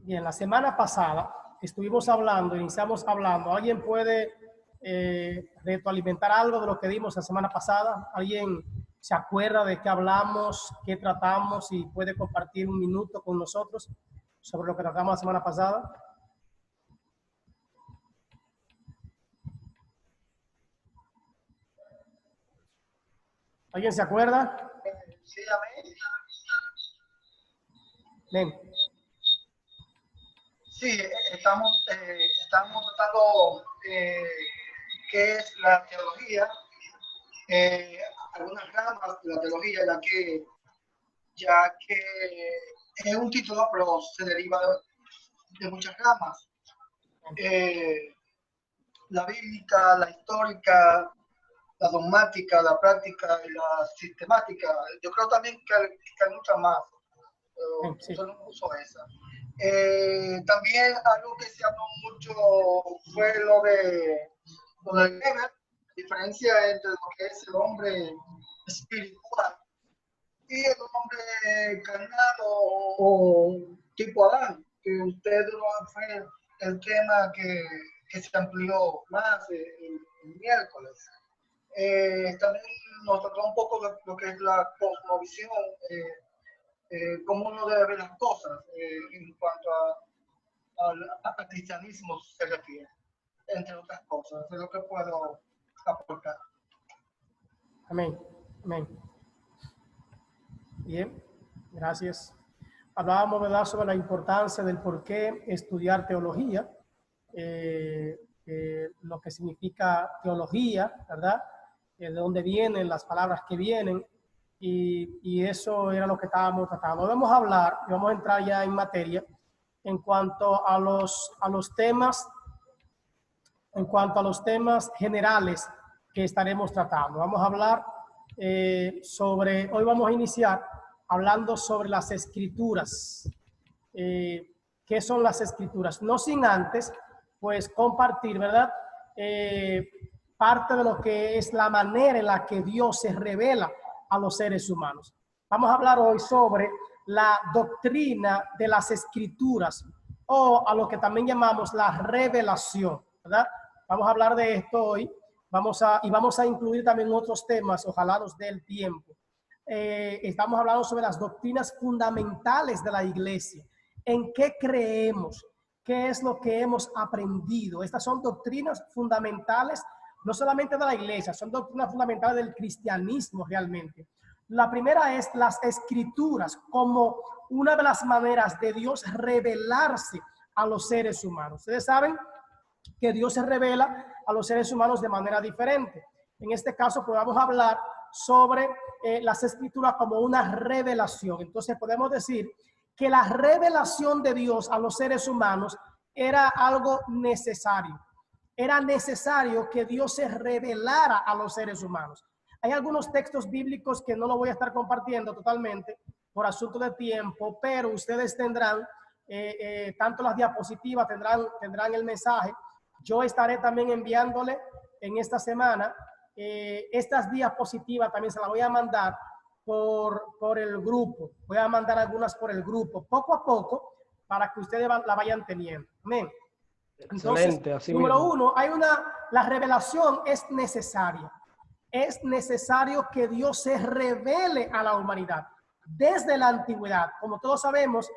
Bien, la semana pasada estuvimos hablando, iniciamos hablando. ¿Alguien puede retroalimentar algo de lo que dimos la semana pasada? ¿Alguien se acuerda de qué hablamos, qué tratamos y puede compartir un minuto con nosotros sobre lo que tratamos la semana pasada? ¿Alguien se acuerda? Sí, a mí. Bien. Sí, estamos tratando qué es la teología, algunas ramas de la teología, ya que es un título, pero se deriva de muchas ramas. La bíblica, la histórica, la dogmática, la práctica y la sistemática. Yo creo también que hay muchas más, pero Sí. yo no uso esa. También algo que se habló mucho fue lo del Weber, la diferencia entre lo que es el hombre espiritual y el hombre carnal o tipo Adán, que usted fue el tema que se amplió más el miércoles. También nos trató un poco de lo que es la cosmovisión, cómo uno debe ver las cosas en cuanto al cristianismo se refiere, entre otras cosas. Eso es lo que puedo aportar. Amén. Amén. Bien, gracias. Hablábamos, ¿verdad?, sobre la importancia del por qué estudiar teología, lo que significa teología, ¿verdad? De dónde vienen las palabras que vienen, y eso era lo que estábamos tratando. Vamos a hablar, y vamos a entrar ya en materia, en cuanto a los temas generales que estaremos tratando. Vamos a hablar hoy vamos a iniciar hablando sobre las escrituras. ¿Qué son las escrituras? No sin antes, pues, compartir, ¿verdad? Parte de lo que es la manera en la que Dios se revela a los seres humanos. Vamos a hablar hoy sobre la doctrina de las escrituras, o a lo que también llamamos la revelación, ¿verdad? Vamos a hablar de esto hoy. Vamos a incluir también otros temas, ojalá nos dé el tiempo. Estamos hablando sobre las doctrinas fundamentales de la iglesia. ¿En qué creemos? ¿Qué es lo que hemos aprendido? Estas son doctrinas fundamentales, no solamente de la iglesia, son doctrinas fundamentales del cristianismo realmente. La primera es las escrituras, como una de las maneras de Dios revelarse a los seres humanos. Ustedes saben que Dios se revela a los seres humanos de manera diferente. En este caso, pues vamos a hablar sobre las escrituras como una revelación. Entonces podemos decir que la revelación de Dios a los seres humanos era algo necesario. Era necesario que Dios se revelara a los seres humanos. Hay algunos textos bíblicos que no lo voy a estar compartiendo totalmente por asunto de tiempo, pero ustedes tendrán tanto las diapositivas, tendrán el mensaje. Yo estaré también enviándole en esta semana estas diapositivas, también se las voy a mandar por el grupo. Voy a mandar algunas por el grupo, poco a poco, para que ustedes la vayan teniendo. Amén. Entonces, número uno, la revelación es necesaria. Es necesario que Dios se revele a la humanidad desde la antigüedad. Como todos sabemos,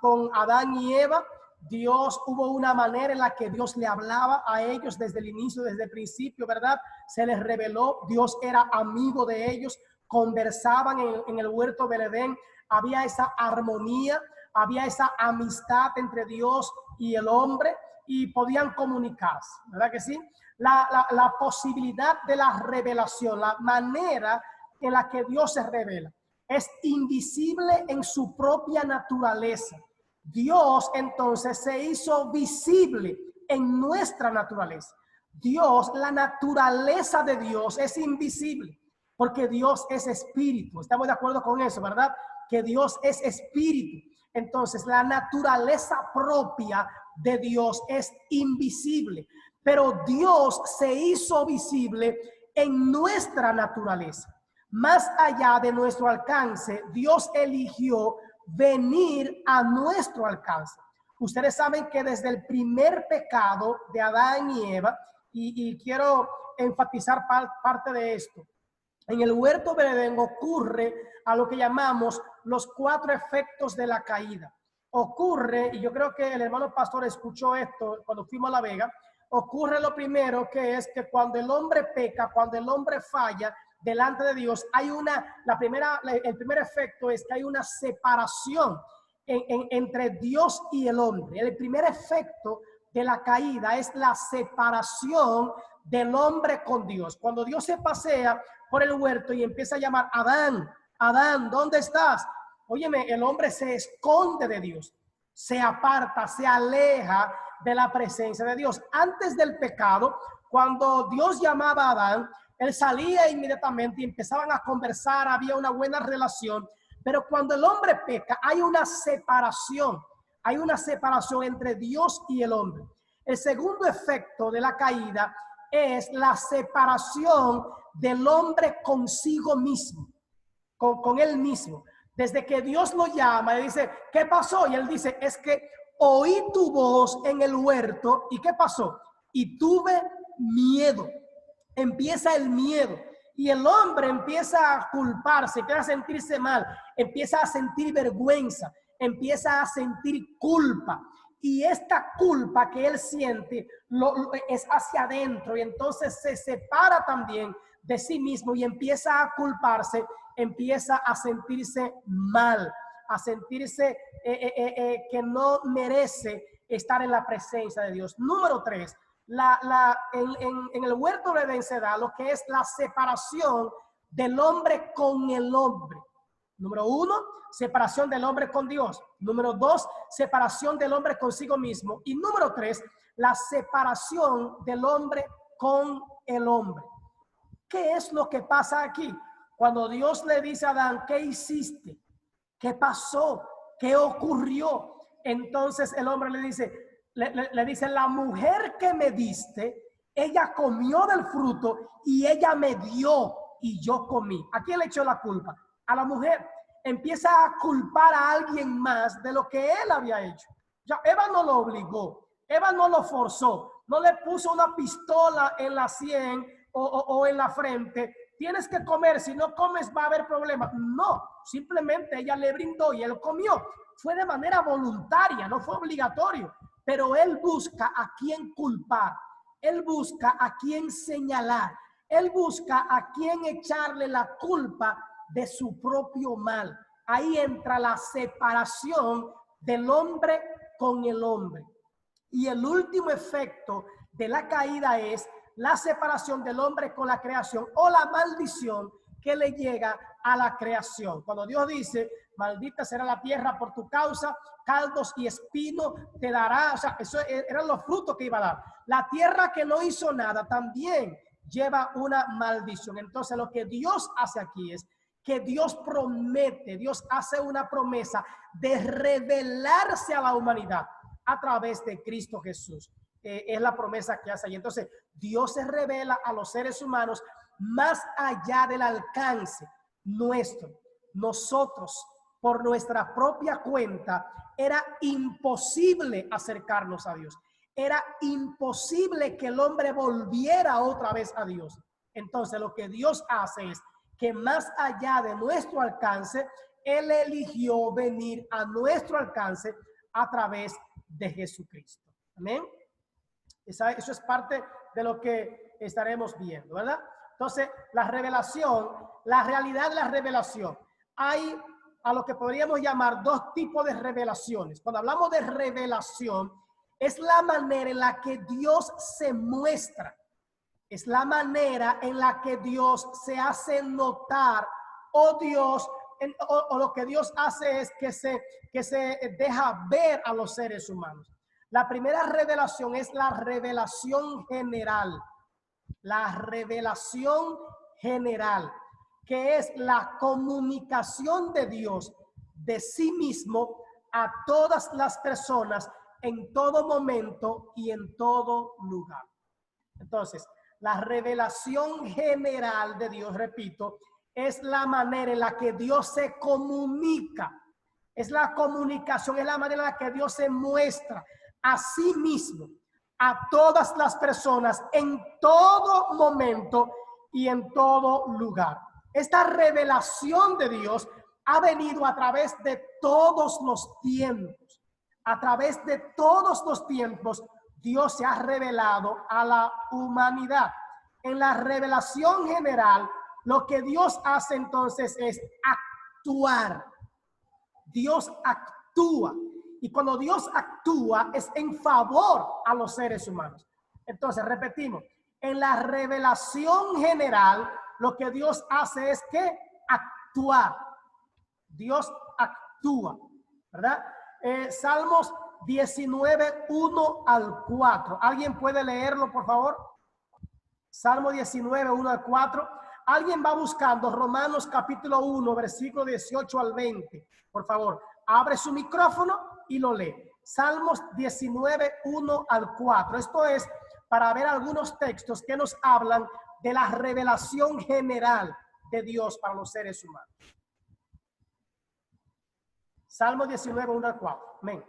con Adán y Eva, Dios hubo una manera en la que Dios le hablaba a ellos desde el inicio, desde el principio, ¿verdad? Se les reveló, Dios era amigo de ellos, conversaban en el huerto del Edén, había esa armonía, había esa amistad entre Dios y el hombre y podían comunicarse, ¿verdad que sí? La posibilidad de la revelación, la manera en la que Dios se revela, es invisible en su propia naturaleza. Dios entonces se hizo visible en nuestra naturaleza. Dios, la naturaleza de Dios es invisible porque Dios es espíritu. Estamos de acuerdo con eso, ¿verdad? Que Dios es espíritu. Entonces, la naturaleza propia de Dios es invisible, pero Dios se hizo visible en nuestra naturaleza. Más allá de nuestro alcance, Dios eligió venir a nuestro alcance. Ustedes saben que desde el primer pecado de Adán y Eva, y quiero enfatizar parte de esto, en el huerto del Edén ocurre a lo que llamamos los 4 efectos de la caída. Ocurre, y yo creo que el hermano pastor escuchó esto cuando fuimos a La Vega, ocurre lo primero, que es que cuando el hombre peca, cuando el hombre falla delante de Dios, hay el primer efecto es que hay una separación entre Dios y el hombre. El primer efecto de la caída es la separación del hombre con Dios. Cuando Dios se pasea por el huerto y empieza a llamar: Adán, Adán, ¿dónde estás? Óyeme, el hombre se esconde de Dios, se aparta, se aleja de la presencia de Dios. Antes del pecado, cuando Dios llamaba a Adán, él salía inmediatamente y empezaban a conversar, había una buena relación. Pero cuando el hombre peca, hay una separación entre Dios y el hombre. El segundo efecto de la caída es la separación del hombre consigo mismo, con él mismo. Desde que Dios lo llama, le dice: ¿qué pasó? Y él dice: es que oí tu voz en el huerto. ¿Y qué pasó? Y tuve miedo. Empieza el miedo. Y el hombre empieza a culparse, empieza a sentirse mal, empieza a sentir vergüenza, empieza a sentir culpa. Y esta culpa que él siente es hacia adentro, y entonces se separa también de sí mismo y empieza a culparse, empieza a sentirse mal, a sentirse que no merece estar en la presencia de Dios. Número 3, en el huerto de Edén se da lo que es la separación del hombre con el hombre. Número 1, separación del hombre con Dios. Número 2, separación del hombre consigo mismo. Y número 3, la separación del hombre con el hombre. ¿Qué es lo que pasa aquí? Cuando Dios le dice a Adán: ¿qué hiciste? ¿Qué pasó? ¿Qué ocurrió? Entonces el hombre le dice: la mujer que me diste, ella comió del fruto y ella me dio y yo comí. ¿A quién le echó la culpa? A la mujer. Empieza a culpar a alguien más de lo que él había hecho. Ya, Eva no lo obligó, Eva no lo forzó, no le puso una pistola en la sien o en la frente: tienes que comer, si no comes va a haber problemas. No, simplemente ella le brindó y él comió. Fue de manera voluntaria, no fue obligatorio. Pero él busca a quién culpar, él busca a quién señalar, él busca a quién echarle la culpa de su propio mal. Ahí entra la separación del hombre con el hombre. Y el último efecto de la caída es la separación del hombre con la creación, o la maldición que le llega a la creación. Cuando Dios dice: maldita será la tierra por tu causa, caldos y espino te dará. O sea, eso eran los frutos que iba a dar. La tierra que no hizo nada también lleva una maldición. Entonces lo que Dios hace aquí es que Dios promete, Dios hace una promesa de revelarse a la humanidad a través de Cristo Jesús. Es la promesa que hace allí. Entonces Dios se revela a los seres humanos más allá del alcance nuestro. Nosotros, por nuestra propia cuenta, era imposible acercarnos a Dios. Era imposible que el hombre volviera otra vez a Dios. Entonces lo que Dios hace es que más allá de nuestro alcance, Él eligió venir a nuestro alcance a través de Jesucristo. Amén. Eso es parte de lo que estaremos viendo, ¿verdad? Entonces, la revelación, la realidad de la revelación. Hay a lo que podríamos llamar 2 tipos de revelaciones. Cuando hablamos de revelación, es la manera en la que Dios se muestra. Es la manera en la que Dios se hace notar, o lo que Dios hace es que se deja ver a los seres humanos. La primera revelación es la revelación general. La revelación general, que es la comunicación de Dios de sí mismo a todas las personas en todo momento y en todo lugar. Entonces, la revelación general de Dios, repito, es la manera en la que Dios se comunica Es la comunicación, es la manera en la que Dios se muestra a sí mismo, a todas las personas, en todo momento y en todo lugar. Esta revelación de Dios ha venido a través de todos los tiempos. A través de todos los tiempos, Dios se ha revelado a la humanidad. En la revelación general, lo que Dios hace entonces es actuar. Dios actúa. Y cuando Dios actúa es en favor a los seres humanos. Entonces, repetimos, en la revelación general, lo que Dios hace es que actuar. Dios actúa, ¿verdad? Salmos 19, 1 al 4. ¿Alguien puede leerlo, por favor? Salmo 19, 1 al 4. Alguien va buscando Romanos capítulo 1, versículo 18 al 20. Por favor, abre su micrófono y lo lee. Salmos 19, 1 al 4. Esto es para ver algunos textos que nos hablan de la revelación general de Dios para los seres humanos. Salmo 19, 1 al 4. Amén.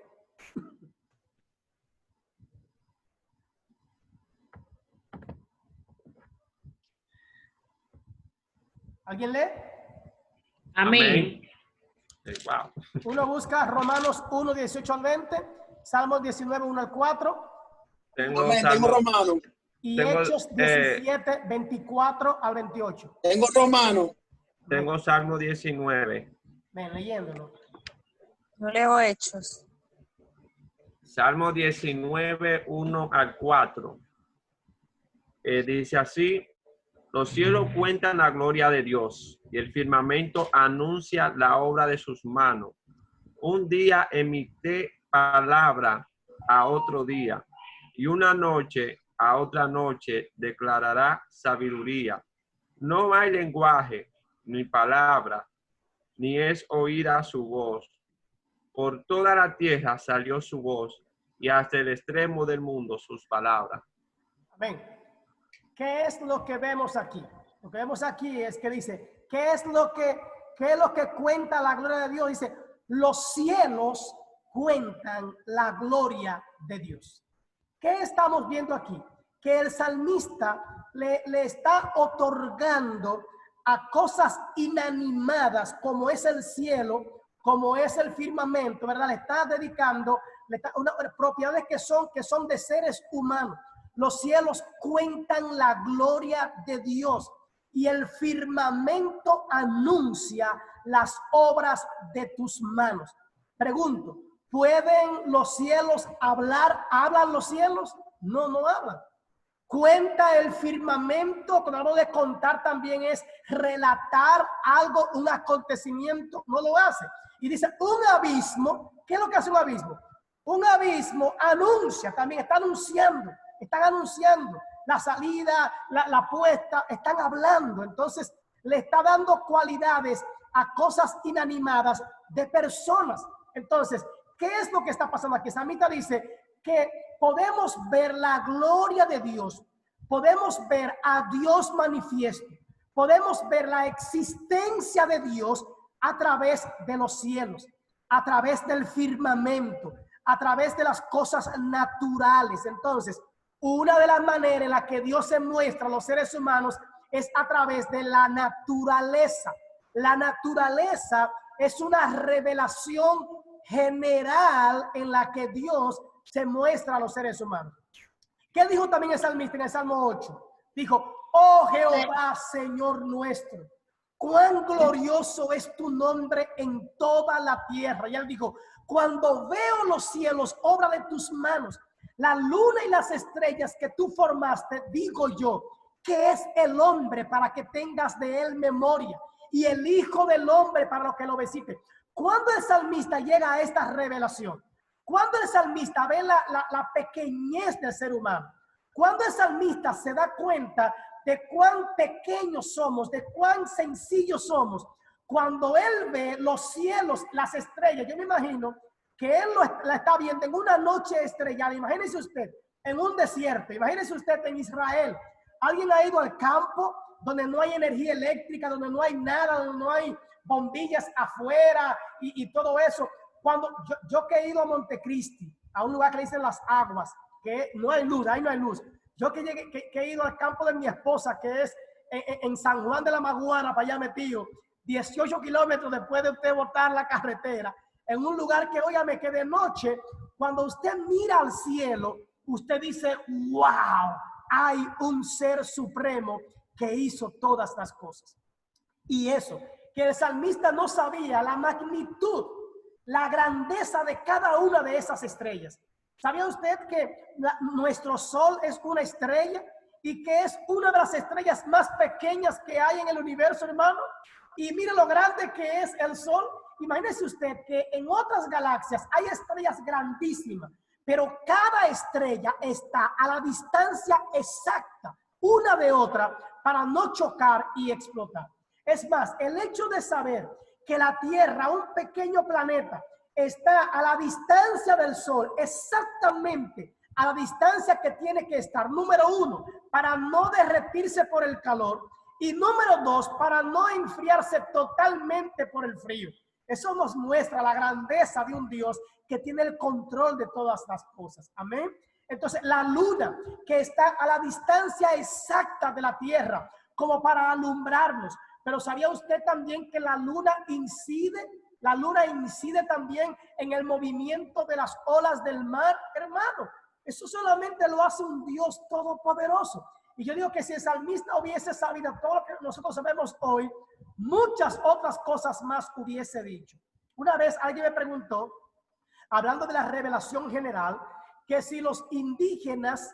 ¿Alguien lee? Amén. Wow. Uno busca Romanos 1, 18 al 20, Salmos 19, 1 al 4. Tengo Romano. Y tengo, Hechos 17, 24 al 28. Tengo Romano. Tengo Salmo 19. Ven, leyéndolo. No leo Hechos. Salmo 19, 1 al 4. Dice así: los cielos cuentan la gloria de Dios y el firmamento anuncia la obra de sus manos. Un día emite palabra a otro día y una noche a otra noche declarará sabiduría. No hay lenguaje ni palabra, ni es oída su voz. Por toda la tierra salió su voz y hasta el extremo del mundo sus palabras. Amén. ¿Qué es lo que vemos aquí? Lo que vemos aquí es que dice, ¿qué es lo que cuenta la gloria de Dios? Dice, los cielos cuentan la gloria de Dios. ¿Qué estamos viendo aquí? Que el salmista le está otorgando a cosas inanimadas como es el cielo, como es el firmamento, ¿verdad? Le está dedicando unas propiedades que son de seres humanos. Los cielos cuentan la gloria de Dios y el firmamento anuncia las obras de tus manos. Pregunto, ¿pueden los cielos hablar? ¿Hablan los cielos? No, no hablan. Cuenta el firmamento, cuando hablo de contar también es relatar algo, un acontecimiento, no lo hace. Y dice, un abismo, ¿qué es lo que hace un abismo? Un abismo anuncia, también está anunciando. Están anunciando la salida, la puesta, están hablando. Entonces, le está dando cualidades a cosas inanimadas de personas. Entonces, ¿qué es lo que está pasando aquí? Samita dice que podemos ver la gloria de Dios, podemos ver a Dios manifiesto, podemos ver la existencia de Dios a través de los cielos, a través del firmamento, a través de las cosas naturales. Entonces, una de las maneras en la que Dios se muestra a los seres humanos es a través de la naturaleza. La naturaleza es una revelación general en la que Dios se muestra a los seres humanos. ¿Qué dijo también el salmista en el Salmo 8? Dijo, oh Jehová, Señor nuestro, cuán glorioso es tu nombre en toda la tierra. Y él dijo, cuando veo los cielos, obra de tus manos, la luna y las estrellas que tú formaste, digo yo, que es el hombre para que tengas de él memoria y el hijo del hombre para lo que lo visite. ¿Cuándo el salmista llega a esta revelación? ¿Cuándo el salmista ve la pequeñez del ser humano? ¿Cuándo el salmista se da cuenta de cuán pequeños somos, de cuán sencillos somos? Cuando él ve los cielos, las estrellas, yo me imagino que él la está viendo en una noche estrellada. Imagínese usted en un desierto, imagínese usted en Israel. ¿Alguien ha ido al campo donde no hay energía eléctrica, donde no hay nada, donde no hay bombillas afuera y todo eso. Cuando yo que he ido a Montecristi, a un lugar que le dicen Las Aguas, que no hay luz, ahí no hay luz. Yo que he ido al campo de mi esposa, que es en San Juan de la Maguana, para allá metido, 18 kilómetros después de usted botar la carretera, en un lugar que, óyame, que de noche, cuando usted mira al cielo, usted dice, wow, hay un ser supremo que hizo todas las cosas. Y eso, que el salmista no sabía la magnitud, la grandeza de cada una de esas estrellas. ¿Sabía usted que nuestro sol es una estrella y que es una de las estrellas más pequeñas que hay en el universo, hermano? Y mire lo grande que es el sol. Imagínese usted que en otras galaxias hay estrellas grandísimas, pero cada estrella está a la distancia exacta una de otra para no chocar y explotar. Es más, el hecho de saber que la Tierra, un pequeño planeta, está a la distancia del Sol, exactamente a la distancia que tiene que estar, número 1, para no derretirse por el calor, y número 2, para no enfriarse totalmente por el frío. Eso nos muestra la grandeza de un Dios que tiene el control de todas las cosas. Amén. Entonces, la luna, que está a la distancia exacta de la Tierra, como para alumbrarnos. Pero ¿sabía usted también que la luna incide? La luna incide también en el movimiento de las olas del mar, hermano. Eso solamente lo hace un Dios todopoderoso. Y yo digo que si el salmista hubiese sabido todo lo que nosotros sabemos hoy, muchas otras cosas más hubiese dicho. Una vez alguien me preguntó, hablando de la revelación general, que si los indígenas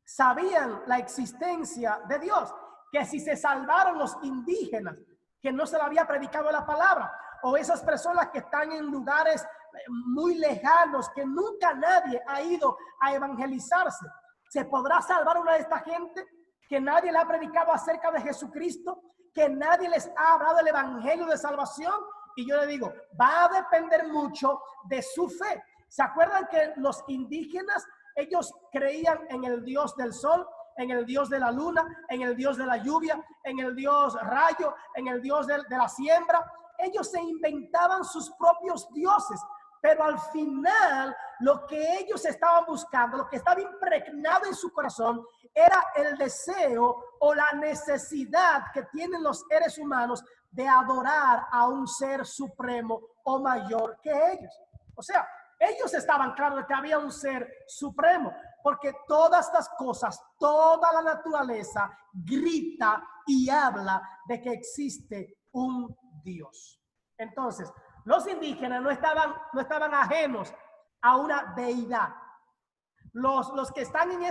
sabían la existencia de Dios, que si se salvaron los indígenas, que no se le había predicado la palabra, o esas personas que están en lugares muy lejanos, que nunca nadie ha ido a evangelizarse. ¿Se podrá salvar una de esta gente que nadie le ha predicado acerca de Jesucristo, que nadie les ha hablado del evangelio de salvación? Y yo le digo, va a depender mucho de su fe. ¿Se acuerdan que los indígenas, ellos creían en el Dios del sol, en el Dios de la luna, en el Dios de la lluvia, en el Dios rayo, en el Dios de la siembra? Ellos se inventaban sus propios dioses, pero al final lo que ellos estaban buscando, lo que estaba impregnado en su corazón, era el deseo o la necesidad que tienen los seres humanos de adorar a un ser supremo o mayor que ellos. O sea, ellos estaban claros de que había un ser supremo, porque todas las cosas, toda la naturaleza grita y habla de que existe un Dios. Entonces, los indígenas no estaban ajenos a una deidad. Los que están en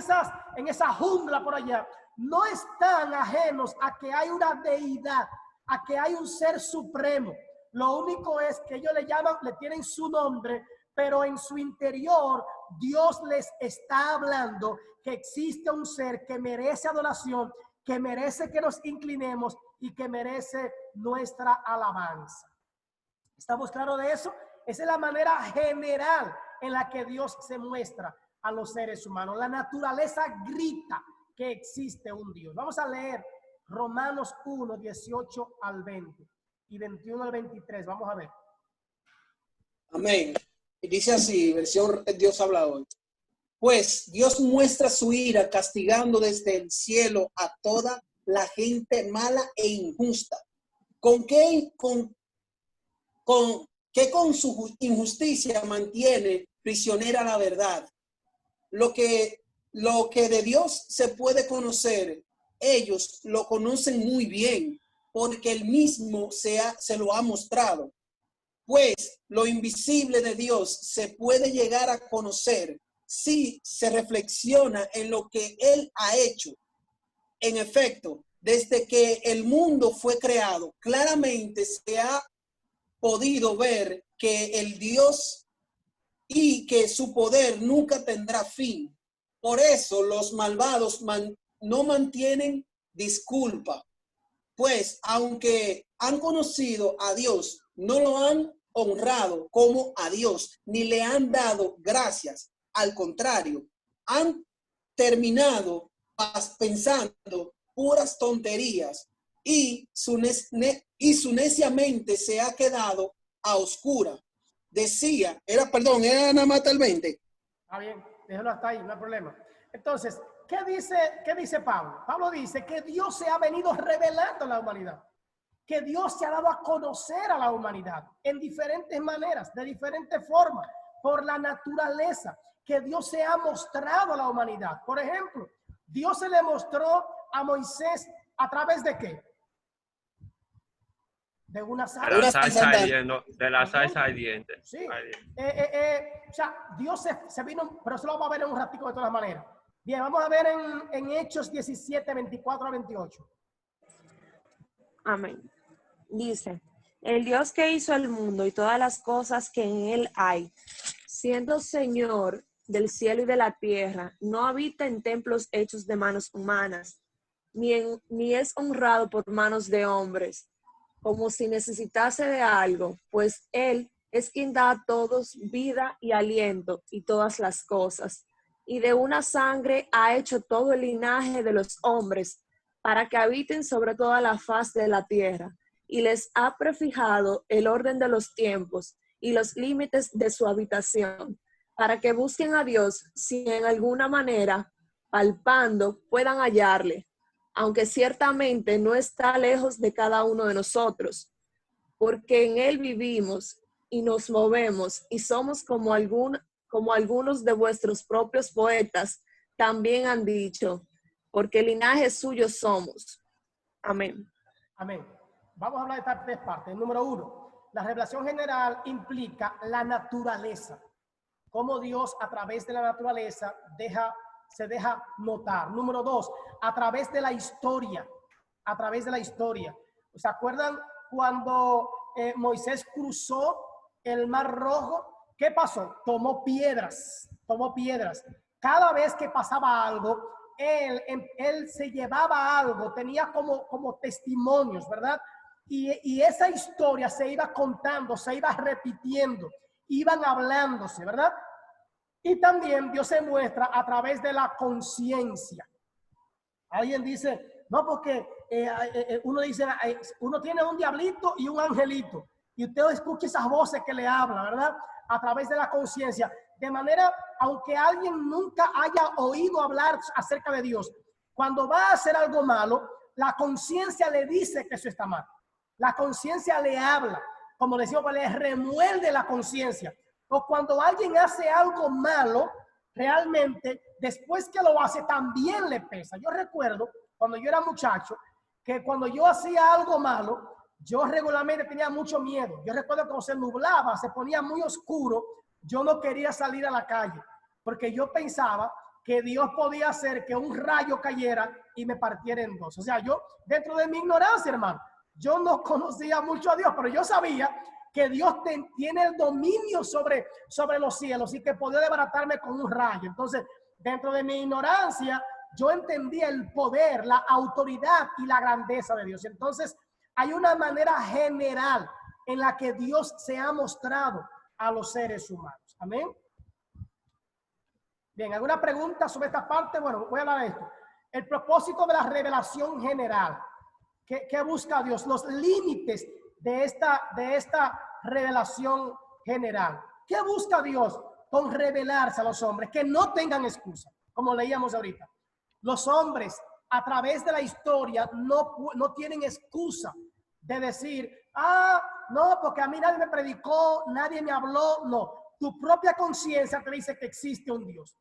esa jungla por allá no están ajenos a que hay una deidad, a que hay un ser supremo. Lo único es que ellos le tienen su nombre, pero en su interior Dios les está hablando que existe un ser que merece adoración, que merece que nos inclinemos y que merece nuestra alabanza. ¿Estamos claros de eso? Esa es la manera general en la que Dios se muestra a los seres humanos. La naturaleza grita que existe un Dios. Vamos a leer Romanos 1, 18 al 20 y 21 al 23. Vamos a ver. Amén. Y dice así, versión Dios habla hoy. Pues Dios muestra su ira castigando desde el cielo a toda la gente mala e injusta. Con su injusticia mantiene prisionera la verdad. Lo que de Dios se puede conocer, ellos lo conocen muy bien, porque él mismo se lo ha mostrado. Pues lo invisible de Dios se puede llegar a conocer si se reflexiona en lo que él ha hecho. En efecto, desde que el mundo fue creado, claramente se ha podido ver que el Dios y que su poder nunca tendrá fin. Por eso los malvados no mantienen disculpa, pues aunque han conocido a Dios, no lo han honrado como a Dios, ni le han dado gracias. Al contrario, han terminado pensando puras tonterías y su necia mente se ha quedado a oscura. Decía, era nada más hasta el 20. Está bien, déjalo hasta ahí, no hay problema. Entonces, ¿qué dice Pablo? Pablo dice que Dios se ha venido revelando a la humanidad, que Dios se ha dado a conocer a la humanidad en diferentes maneras, de diferentes formas, por la naturaleza, que Dios se ha mostrado a la humanidad. Por ejemplo, Dios se le mostró a Moisés a través de ¿qué? De una zarza. De la salsa ardiente. Sí. O sea, Dios se vino, pero eso lo vamos a ver en un ratico de todas maneras. Bien, vamos a ver en Hechos 17, 24 a 28. Amén. Dice, el Dios que hizo el mundo y todas las cosas que en él hay, siendo Señor del cielo y de la tierra, no habita en templos hechos de manos humanas, ni es honrado por manos de hombres, como si necesitase de algo, pues Él es quien da a todos vida y aliento y todas las cosas, y de una sangre ha hecho todo el linaje de los hombres, para que habiten sobre toda la faz de la tierra, y les ha prefijado el orden de los tiempos y los límites de su habitación, para que busquen a Dios si en alguna manera, palpando, puedan hallarle, aunque ciertamente no está lejos de cada uno de nosotros, porque en Él vivimos y nos movemos y somos como algunos de vuestros propios poetas también han dicho, porque linaje suyo somos. Amén. Amén. Vamos a hablar de estas tres partes. Número 1, la revelación general implica la naturaleza, cómo Dios a través de la naturaleza se deja notar. Número 2, a través de la historia, ¿Se acuerdan cuando Moisés cruzó el Mar Rojo? ¿Qué pasó? Tomó piedras. Cada vez que pasaba algo, él se llevaba algo, tenía como testimonios, ¿verdad? Y esa historia se iba contando, se iba repitiendo, iban hablándose, ¿verdad? Y también Dios se muestra a través de la conciencia. Alguien dice, no, porque uno dice, uno tiene un diablito y un angelito. Y usted escucha esas voces que le hablan, ¿verdad? A través de la conciencia. De manera, aunque alguien nunca haya oído hablar acerca de Dios, cuando va a hacer algo malo, la conciencia le dice que eso está mal. La conciencia le habla. Como decimos, le remuerde la conciencia. O cuando alguien hace algo malo, realmente, después que lo hace, también le pesa. Yo recuerdo, cuando yo era muchacho, que cuando yo hacía algo malo, yo regularmente tenía mucho miedo. Yo recuerdo cuando se nublaba, se ponía muy oscuro, yo no quería salir a la calle, porque yo pensaba que Dios podía hacer que un rayo cayera y me partiera en dos. O sea, yo, dentro de mi ignorancia, hermano, yo no conocía mucho a Dios, pero yo sabía que Dios tiene el dominio sobre los cielos y que podía desbaratarme con un rayo. Entonces, dentro de mi ignorancia, yo entendía el poder, la autoridad y la grandeza de Dios. Entonces, hay una manera general en la que Dios se ha mostrado a los seres humanos. Amén. Bien, ¿alguna pregunta sobre esta parte? Bueno, voy a hablar de esto. El propósito de la revelación general. ¿Qué busca Dios? Los límites de esta revelación general. ¿Qué busca Dios con revelarse a los hombres? Que no tengan excusa, como leíamos ahorita. Los hombres, a través de la historia, no tienen excusa de decir, no, porque a mí nadie me predicó, nadie me habló. No, tu propia conciencia te dice que existe un Dios.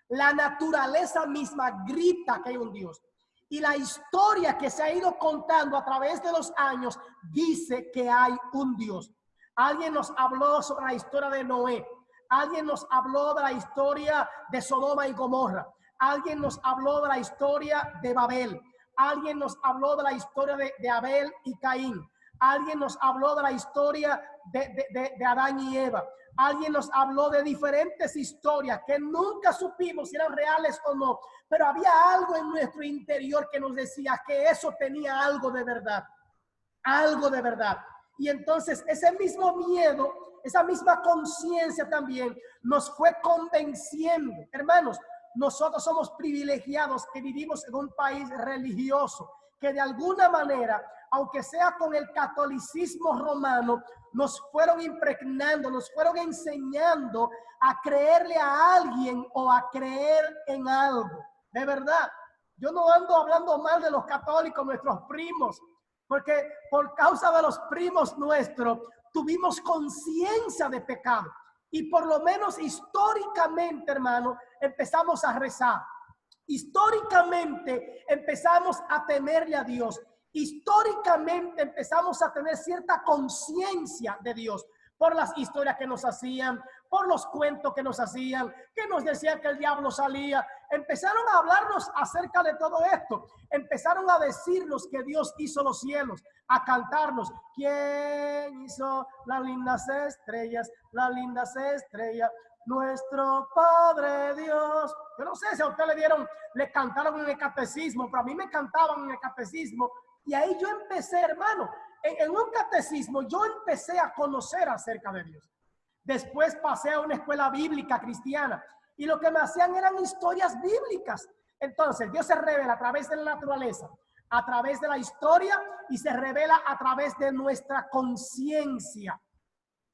La naturaleza misma grita que hay un Dios. Y la historia que se ha ido contando a través de los años dice que hay un Dios. Alguien nos habló sobre la historia de Noé. Alguien nos habló de la historia de Sodoma y Gomorra. Alguien nos habló de la historia de Babel. Alguien nos habló de la historia de Abel y Caín. Alguien nos habló de la historia de Adán y Eva. Alguien nos habló de diferentes historias que nunca supimos si eran reales o no. Pero había algo en nuestro interior que nos decía que eso tenía algo de verdad. Algo de verdad. Y entonces ese mismo miedo, esa misma conciencia también nos fue convenciendo. Hermanos, nosotros somos privilegiados que vivimos en un país religioso, que de alguna manera, aunque sea con el catolicismo romano, nos fueron impregnando, nos fueron enseñando a creerle a alguien o a creer en algo. De verdad, yo no ando hablando mal de los católicos, nuestros primos, porque por causa de los primos nuestros tuvimos conciencia de pecado. Y por lo menos históricamente, hermano, empezamos a rezar. Históricamente empezamos a temerle a Dios. Históricamente empezamos a tener cierta conciencia de Dios por las historias que nos hacían, por los cuentos que nos hacían, que nos decían que el diablo salía. Empezaron a hablarnos acerca de todo esto. Empezaron a decirnos que Dios hizo los cielos, a cantarnos: ¿quién hizo las lindas estrellas? Las lindas estrellas, nuestro Padre Dios. Yo no sé si a usted le cantaron en el catecismo, pero a mí me cantaban en el catecismo. Y ahí yo empecé, hermano, en un catecismo yo empecé a conocer acerca de Dios. Después pasé a una escuela bíblica cristiana y lo que me hacían eran historias bíblicas. Entonces Dios se revela a través de la naturaleza, a través de la historia, y se revela a través de nuestra conciencia.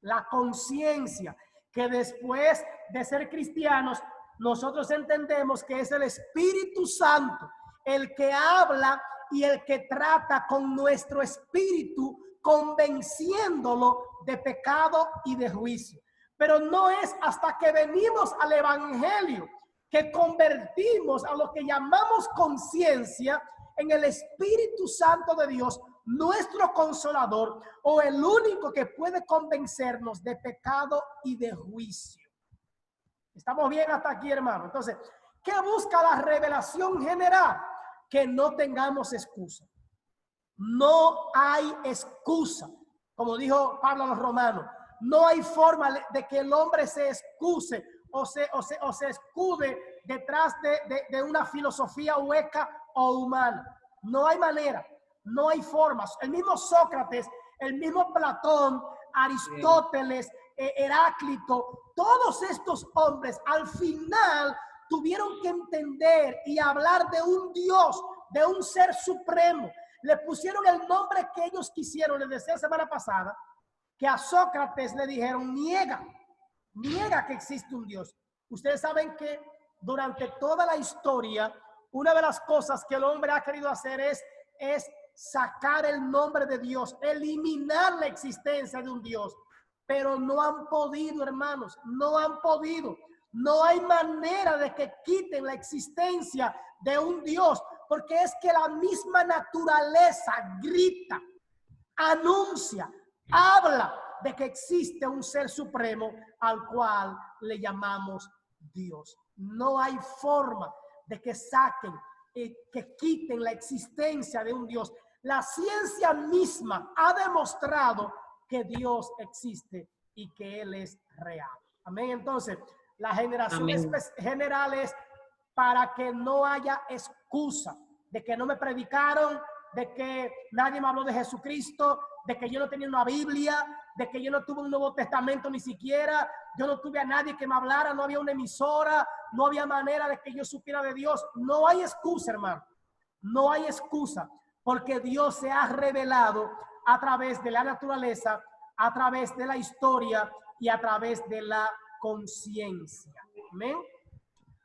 La conciencia que después de ser cristianos nosotros entendemos que es el Espíritu Santo el que habla y el que trata con nuestro espíritu, convenciéndolo de pecado y de juicio. Pero no es hasta que venimos al Evangelio que convertimos a lo que llamamos conciencia en el Espíritu Santo de Dios, nuestro consolador, o el único que puede convencernos de pecado y de juicio. ¿Estamos bien hasta aquí, hermano? Entonces, ¿qué busca la revelación general? Que no tengamos excusa. No hay excusa. Como dijo Pablo a los romanos, no hay forma de que el hombre se excuse o se escude detrás de una filosofía hueca o humana. No hay manera, no hay formas. El mismo Sócrates, el mismo Platón, Aristóteles, Heráclito, todos estos hombres al final tuvieron que entender y hablar de un Dios, de un ser supremo. Le pusieron el nombre que ellos quisieron. Les decía la semana pasada que a Sócrates le dijeron: niega que existe un Dios. Ustedes saben que durante toda la historia, una de las cosas que el hombre ha querido hacer es sacar el nombre de Dios, eliminar la existencia de un Dios. Pero no han podido, hermanos, no han podido. No hay manera de que quiten la existencia de un Dios, porque es que la misma naturaleza grita, anuncia, habla de que existe un ser supremo al cual le llamamos Dios. No hay forma de que saquen, que quiten la existencia de un Dios. La ciencia misma ha demostrado que Dios existe y que Él es real. Amén. Entonces, la generación general es para que no haya excusa de que no me predicaron, de que nadie me habló de Jesucristo, de que yo no tenía una Biblia, de que yo no tuve un Nuevo Testamento ni siquiera, yo no tuve a nadie que me hablara, no había una emisora, no había manera de que yo supiera de Dios. No hay excusa, hermano. No hay excusa, porque Dios se ha revelado a través de la naturaleza, a través de la historia y a través de la conciencia. ¿Amén?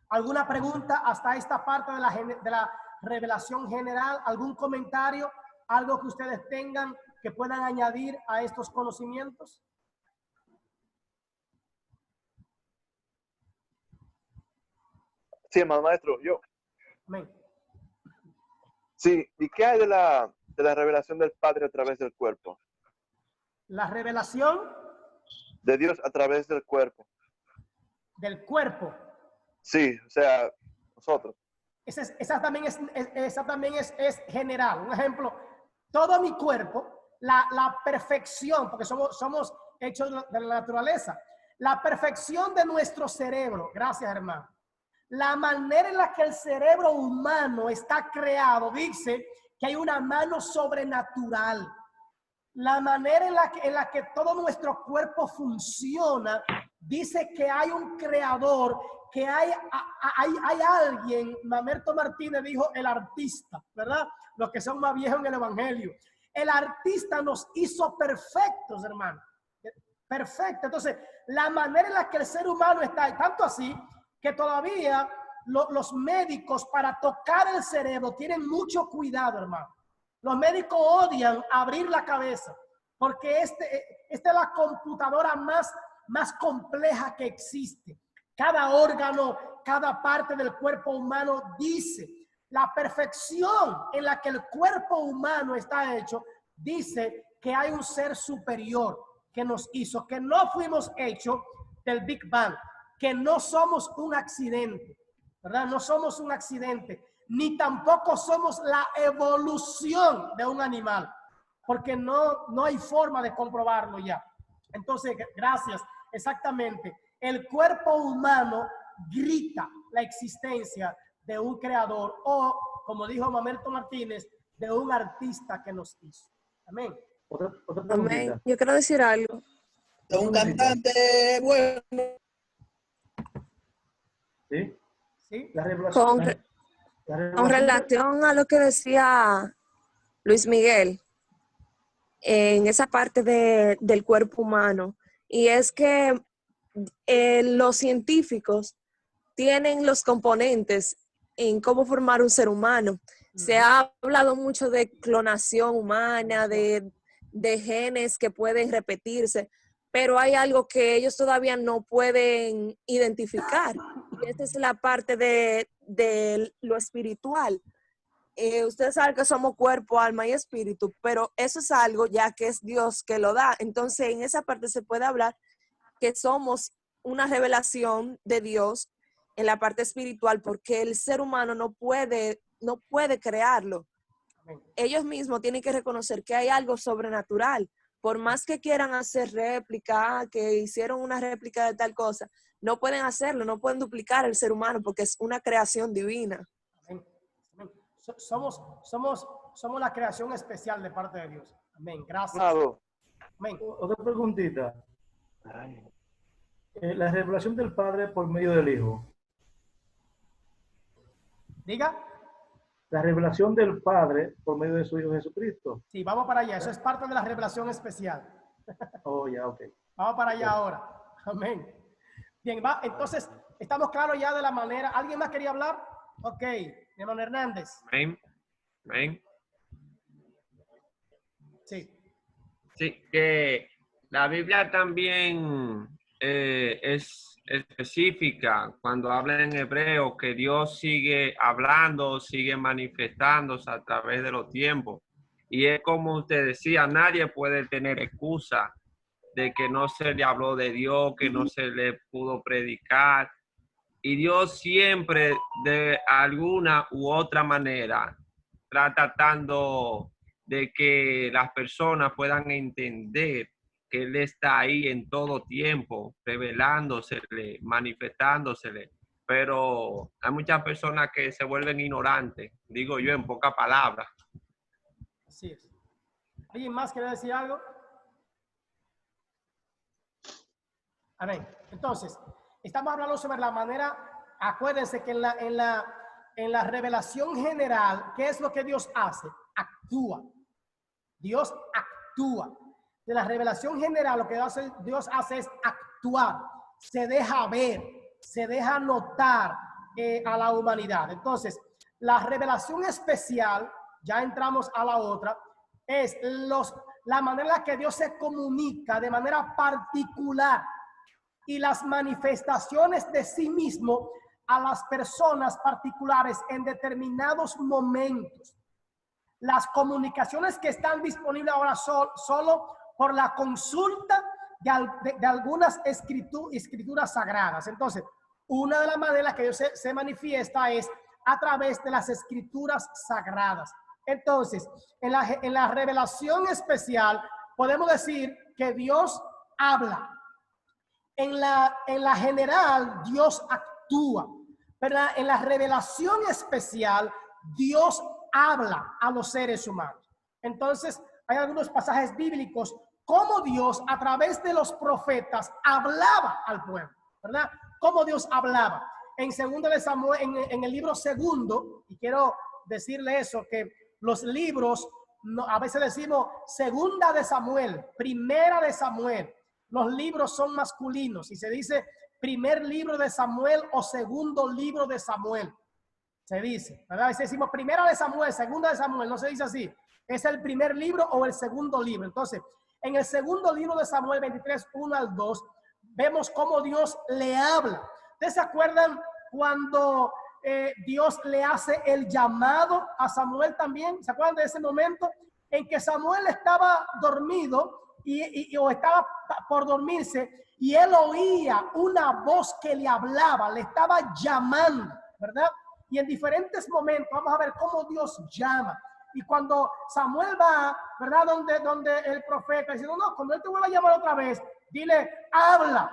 ¿Alguna pregunta hasta esta parte de la revelación general? ¿Algún comentario? ¿Algo que ustedes tengan que puedan añadir a estos conocimientos? Sí, hermano maestro, yo. Amén. Sí, ¿y qué hay de la revelación del Padre a través del cuerpo? La revelación De Dios a través del cuerpo. del cuerpo. Sí, o sea, nosotros. Esa también es general. Un ejemplo, todo mi cuerpo, la perfección, porque somos hechos de la naturaleza, la perfección de nuestro cerebro. Gracias, hermano. La manera en la que el cerebro humano está creado, dice que hay una mano sobrenatural. La manera en la que todo nuestro cuerpo funciona, dice que hay un creador, que hay alguien. Mamerto Martínez dijo el artista, ¿verdad? Los que son más viejos en el evangelio. El artista nos hizo perfectos, hermano. Perfecto. Entonces, la manera en la que el ser humano está, tanto así que todavía los médicos para tocar el cerebro tienen mucho cuidado, hermano. Los médicos odian abrir la cabeza porque esta es la computadora más compleja que existe. Cada órgano, cada parte del cuerpo humano dice la perfección en la que el cuerpo humano está hecho. Dice que hay un ser superior que nos hizo, que no fuimos hechos del Big Bang, que no somos un accidente, ¿verdad? No somos un accidente, ni tampoco somos la evolución de un animal, porque no hay forma de comprobarlo ya. Entonces, gracias, exactamente. El cuerpo humano grita la existencia de un creador o, como dijo Mamerto Martínez, de un artista que nos hizo. Amén. Otra Amén. Yo quiero decir algo. De un cantante bueno. ¿Sí? ¿Sí? La revelación. Con relación a lo que decía Luis Miguel, en esa parte del cuerpo humano, y es que los científicos tienen los componentes en cómo formar un ser humano. Se ha hablado mucho de clonación humana, de genes que pueden repetirse, pero hay algo que ellos todavía no pueden identificar. Y esta es la parte de lo espiritual. Ustedes saben que somos cuerpo, alma y espíritu, pero eso es algo ya que es Dios que lo da. Entonces, en esa parte se puede hablar que somos una revelación de Dios en la parte espiritual, porque el ser humano no puede crearlo. Ellos mismos tienen que reconocer que hay algo sobrenatural. Por más que quieran hacer réplica, que hicieron una réplica de tal cosa, no pueden hacerlo, no pueden duplicar el ser humano porque es una creación divina. Amén. Amén. Somos la creación especial de parte de Dios. Amén. Gracias. Amado, Amén. Otra preguntita. La revelación del Padre por medio del Hijo. Diga. La revelación del Padre por medio de su Hijo Jesucristo. Sí, vamos para allá. Eso es parte de la revelación especial. Oh, ya, ok. Vamos para allá ahora. Amén. Bien, va. Entonces, estamos claros ya de la manera. ¿Alguien más quería hablar? Ok. Hermano Hernández. Amén. Amén. Sí. Sí, que la Biblia también es específica cuando habla en hebreo que Dios sigue hablando, sigue manifestándose a través de los tiempos. Y es como usted decía, nadie puede tener excusa de que no se le habló de Dios, que no se le pudo predicar. Y Dios siempre de alguna u otra manera está tratando de que las personas puedan entender que Él está ahí en todo tiempo, revelándosele, manifestándosele. Pero hay muchas personas que se vuelven ignorantes, digo yo en pocas palabras. Así es. ¿Alguien más quiere decir algo? Amén. Entonces, estamos hablando sobre la manera, acuérdense que en la revelación general, ¿qué es lo que Dios hace? Actúa. Dios actúa. De la revelación general, lo que Dios hace es actuar. Se deja ver, se deja notar a la humanidad. Entonces, la revelación especial, ya entramos a la otra, es la manera en la que Dios se comunica de manera particular y las manifestaciones de sí mismo a las personas particulares en determinados momentos. Las comunicaciones que están disponibles ahora solo por la consulta de algunas escrituras sagradas. Entonces, una de las maneras que Dios se manifiesta es a través de las escrituras sagradas. Entonces, en la revelación especial, podemos decir que Dios habla. En la general, Dios actúa. Pero en la revelación especial, Dios habla a los seres humanos. Entonces, hay algunos pasajes bíblicos cómo Dios a través de los profetas hablaba al pueblo, ¿verdad? Cómo Dios hablaba. En segundo de Samuel, en el libro segundo, y quiero decirle eso, que los libros, no, a veces decimos segunda de Samuel, primera de Samuel, los libros son masculinos y se dice primer libro de Samuel o segundo libro de Samuel, se dice, ¿verdad? A veces decimos primera de Samuel, segunda de Samuel, no se dice así, es el primer libro o el segundo libro. Entonces, en el segundo libro de Samuel 23, 1 al 2, vemos cómo Dios le habla. ¿Ustedes se acuerdan cuando Dios le hace el llamado a Samuel también? ¿Se acuerdan de ese momento en que Samuel estaba dormido o estaba por dormirse y él oía una voz que le hablaba, le estaba llamando, ¿verdad? Y en diferentes momentos vamos a ver cómo Dios llama. Y cuando Samuel va, ¿verdad? Donde el profeta dice, no, cuando él te vuelva a llamar otra vez, dile, habla,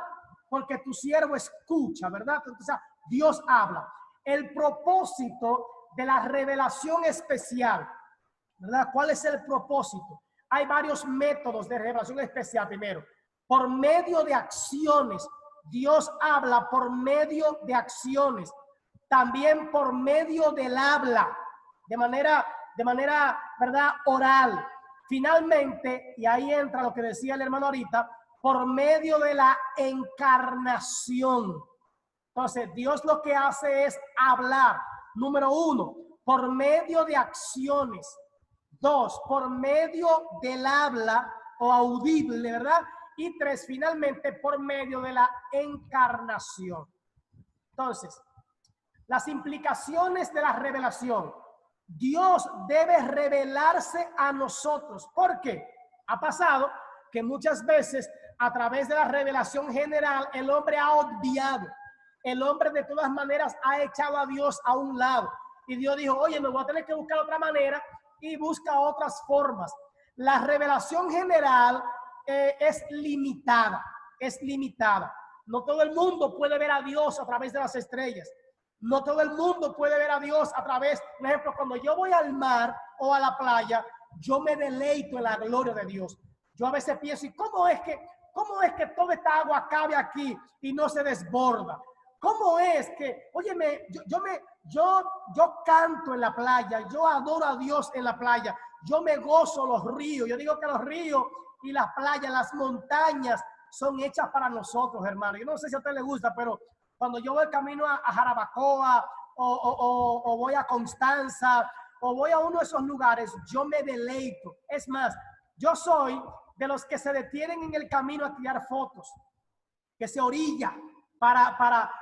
porque tu siervo escucha, ¿verdad? Entonces, Dios habla. El propósito de la revelación especial, ¿verdad? ¿Cuál es el propósito? Hay varios métodos de revelación especial. Primero, por medio de acciones. Dios habla por medio de acciones. También por medio del habla, de manera, ¿verdad? Oral. Finalmente, y ahí entra lo que decía el hermano ahorita, por medio de la encarnación. Entonces, Dios lo que hace es hablar. Número 1, por medio de acciones. 2, por medio del habla o audible, ¿verdad? Y 3, finalmente, por medio de la encarnación. Entonces, las implicaciones de la revelación. Dios debe revelarse a nosotros. ¿Por qué? Ha pasado que muchas veces a través de la revelación general el hombre ha obviado. El hombre de todas maneras ha echado a Dios a un lado. Y Dios dijo, oye, me voy a tener que buscar otra manera, y busca otras formas. La revelación general es limitada. No todo el mundo puede ver a Dios a través de las estrellas. No todo el mundo puede ver a Dios a través, por ejemplo, cuando yo voy al mar o a la playa, yo me deleito en la gloria de Dios. Yo a veces pienso, ¿y cómo es que toda esta agua cabe aquí y no se desborda? ¿Cómo es que, óyeme, yo canto en la playa, yo adoro a Dios en la playa, yo me gozo los ríos? Yo digo que los ríos y las playas, las montañas son hechas para nosotros, hermano. Yo no sé si a usted le gusta, pero cuando yo voy camino a Jarabacoa o voy a Constanza o voy a uno de esos lugares, yo me deleito. Es más, yo soy de los que se detienen en el camino a tirar fotos, que se orilla para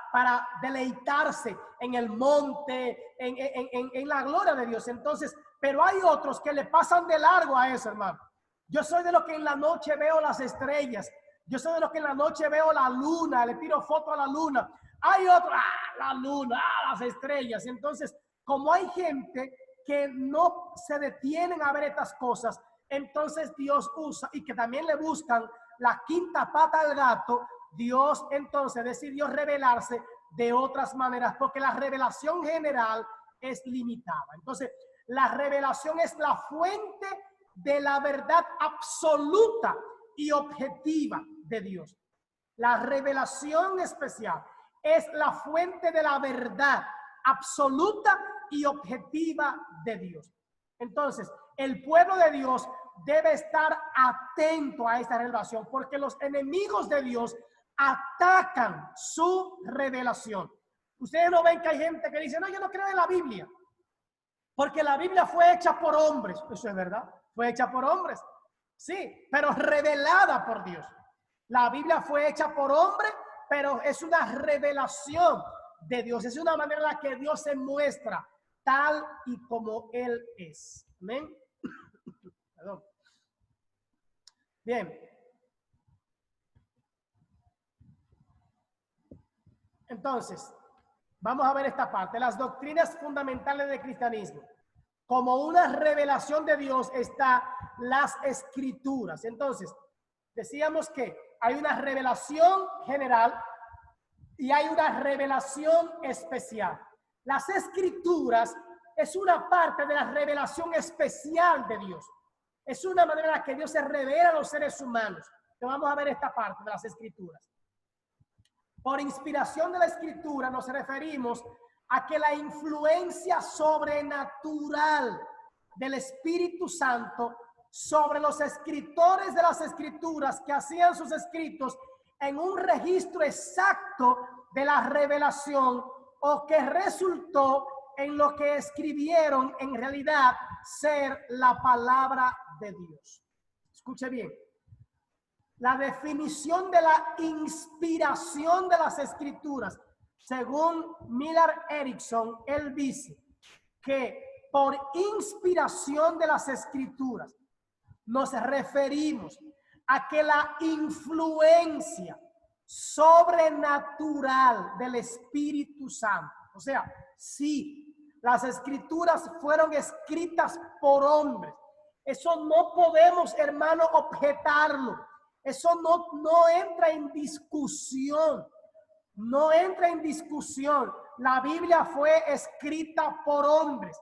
deleitarse en el monte, en la gloria de Dios. Entonces, pero hay otros que le pasan de largo a eso, hermano. Yo soy de los que en la noche veo las estrellas. Yo soy de los que en la noche veo la luna, le tiro foto a la luna. Hay otro, la luna, las estrellas. Entonces, como hay gente que no se detienen a ver estas cosas, entonces Dios usa, y que también le buscan la quinta pata al gato, Dios entonces decidió revelarse de otras maneras, porque la revelación general es limitada. Entonces, la revelación es la fuente de la verdad absoluta y objetiva de Dios. La revelación especial es la fuente de la verdad absoluta y objetiva de Dios. Entonces, el pueblo de Dios debe estar atento a esta revelación, porque los enemigos de Dios atacan su revelación. Ustedes no ven que hay gente que dice, no, yo no creo en la Biblia, porque la Biblia fue hecha por hombres. Eso es verdad, fue hecha por hombres. Sí, pero revelada por Dios. La Biblia fue hecha por hombres, pero es una revelación de Dios. Es una manera en la que Dios se muestra tal y como Él es. Amén. Perdón. Bien. Entonces, vamos a ver esta parte. Las doctrinas fundamentales del cristianismo. Como una revelación de Dios está las escrituras. Entonces, decíamos que hay una revelación general y hay una revelación especial. Las escrituras es una parte de la revelación especial de Dios. Es una manera en la que Dios se revela a los seres humanos. Que vamos a ver esta parte de las Escrituras. Por inspiración de la Escritura nos referimos a que la influencia sobrenatural del Espíritu Santo sobre los escritores de las Escrituras que hacían sus escritos en un registro exacto de la revelación o que resultó en lo que escribieron en realidad ser la palabra de Dios. Escuche bien. La definición de la inspiración de las Escrituras, según Miller Erickson, él dice que por inspiración de las Escrituras nos referimos a que la influencia sobrenatural del Espíritu Santo, o sea, sí, las Escrituras fueron escritas por hombres. Eso no podemos, hermano, objetarlo. Eso no entra en discusión. No entra en discusión. La Biblia fue escrita por hombres,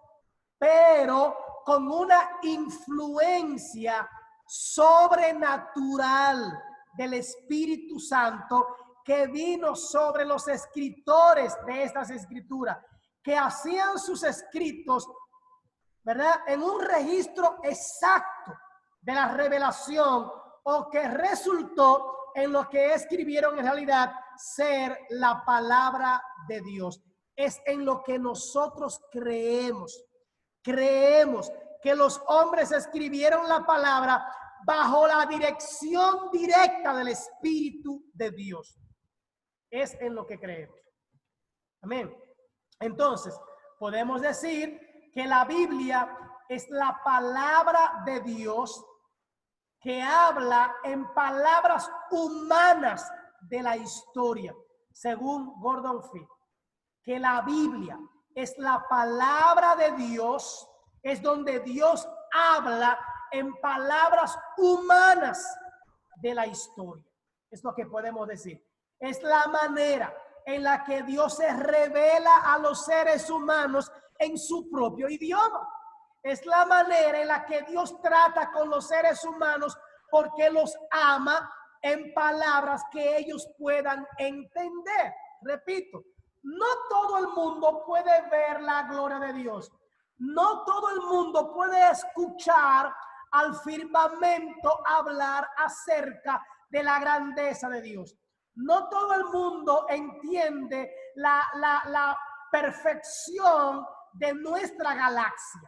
pero con una influencia sobrenatural del Espíritu Santo que vino sobre los escritores de estas escrituras, que hacían sus escritos, ¿verdad?, en un registro exacto de la revelación o que resultó en lo que escribieron en realidad ser la palabra de Dios. Es en lo que nosotros creemos. Creemos que los hombres escribieron la palabra bajo la dirección directa del Espíritu de Dios. Es en lo que creemos. Amén. Entonces, podemos decir que la Biblia es la palabra de Dios que habla en palabras humanas de la historia, según Gordon Fee. Que la Biblia es la palabra de Dios, es donde Dios habla en palabras humanas de la historia. Es lo que podemos decir. Es la manera en la que Dios se revela a los seres humanos en su propio idioma. Es la manera en la que Dios trata con los seres humanos porque los ama en palabras que ellos puedan entender. Repito, no todo el mundo puede ver la gloria de Dios. No todo el mundo puede escuchar al firmamento hablar acerca de la grandeza de Dios. No todo el mundo entiende la perfección de nuestra galaxia.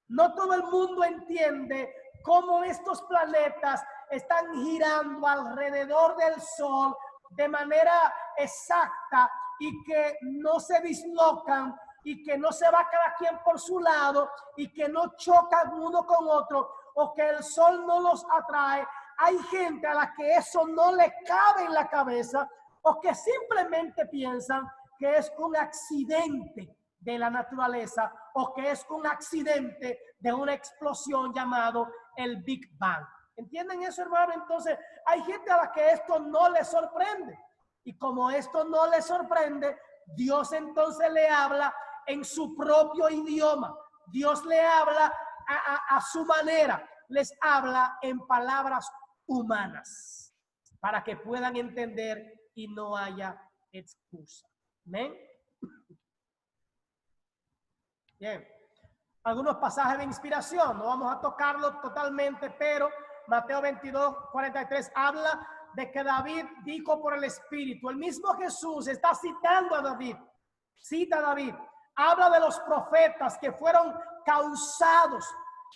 No todo el mundo entiende cómo estos planetas están girando alrededor del Sol de manera exacta y que no se dislocan y que no se va cada quien por su lado y que no chocan uno con otro o que el Sol no los atrae. Hay gente a la que eso no le cabe en la cabeza o que simplemente piensan que es un accidente de la naturaleza o que es un accidente de una explosión llamado el Big Bang. ¿Entienden eso, hermano? Entonces, hay gente a la que esto no le sorprende. Y como esto no le sorprende, Dios entonces le habla en su propio idioma. Dios le habla a su manera. Les habla en palabras humanas para que puedan entender y no haya excusa. ¿Amén? Bien. Algunos pasajes de inspiración, no vamos a tocarlo totalmente, pero Mateo 22:43 habla de que David dijo por el Espíritu. El mismo Jesús está citando a David. Cita a David. Habla de los profetas que fueron causados,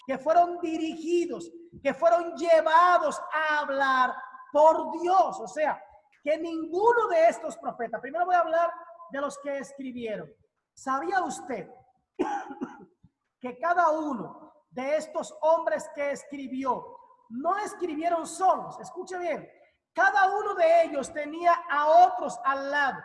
que fueron dirigidos, que fueron llevados a hablar por Dios. O sea, que ninguno de estos profetas, primero voy a hablar de los que escribieron. ¿Sabía usted que cada uno de estos hombres que escribió no escribieron solos? Escuche bien, cada uno de ellos tenía a otros al lado,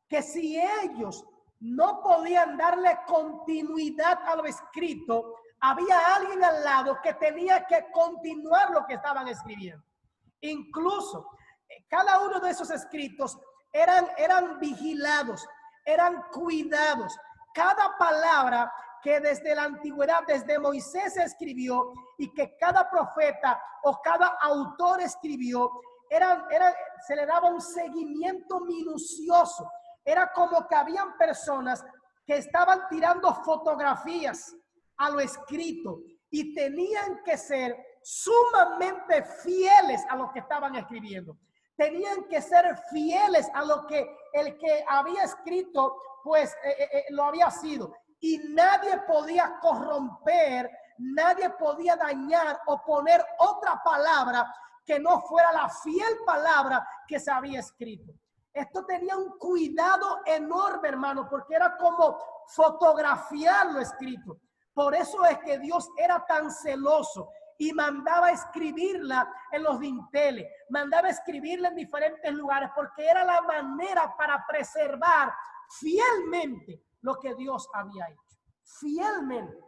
que si ellos no podían darle continuidad a lo escrito, había alguien al lado que tenía que continuar lo que estaban escribiendo. Incluso cada uno de esos escritos eran vigilados, eran cuidados. Cada palabra que desde la antigüedad, desde Moisés escribió, y que cada profeta o cada autor escribió, se le daba un seguimiento minucioso. Era como que habían personas que estaban tirando fotografías a lo escrito y tenían que ser sumamente fieles a lo que estaban escribiendo. Tenían que ser fieles a lo que el que había escrito, pues lo había sido. Y nadie podía corromper, nadie podía dañar o poner otra palabra que no fuera la fiel palabra que se había escrito. Esto tenía un cuidado enorme, hermano, porque era como fotografiar lo escrito. Por eso es que Dios era tan celoso y mandaba escribirla en los dinteles, mandaba escribirla en diferentes lugares, porque era la manera para preservar fielmente lo que Dios había hecho. Fielmente.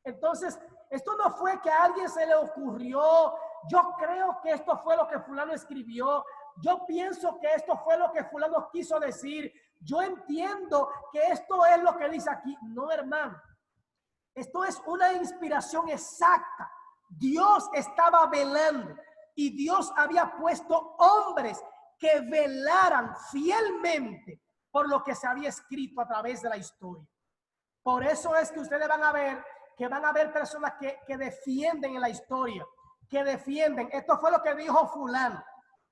Entonces, esto no fue que a alguien se le ocurrió, yo creo que esto fue lo que fulano escribió, yo pienso que esto fue lo que fulano quiso decir, yo entiendo que esto es lo que dice aquí. No, hermano. Esto es una inspiración exacta. Dios estaba velando y Dios había puesto hombres que velaran fielmente por lo que se había escrito a través de la historia. Por eso es que ustedes van a ver que van a haber personas que defienden en la historia, que defienden. Esto fue lo que dijo fulano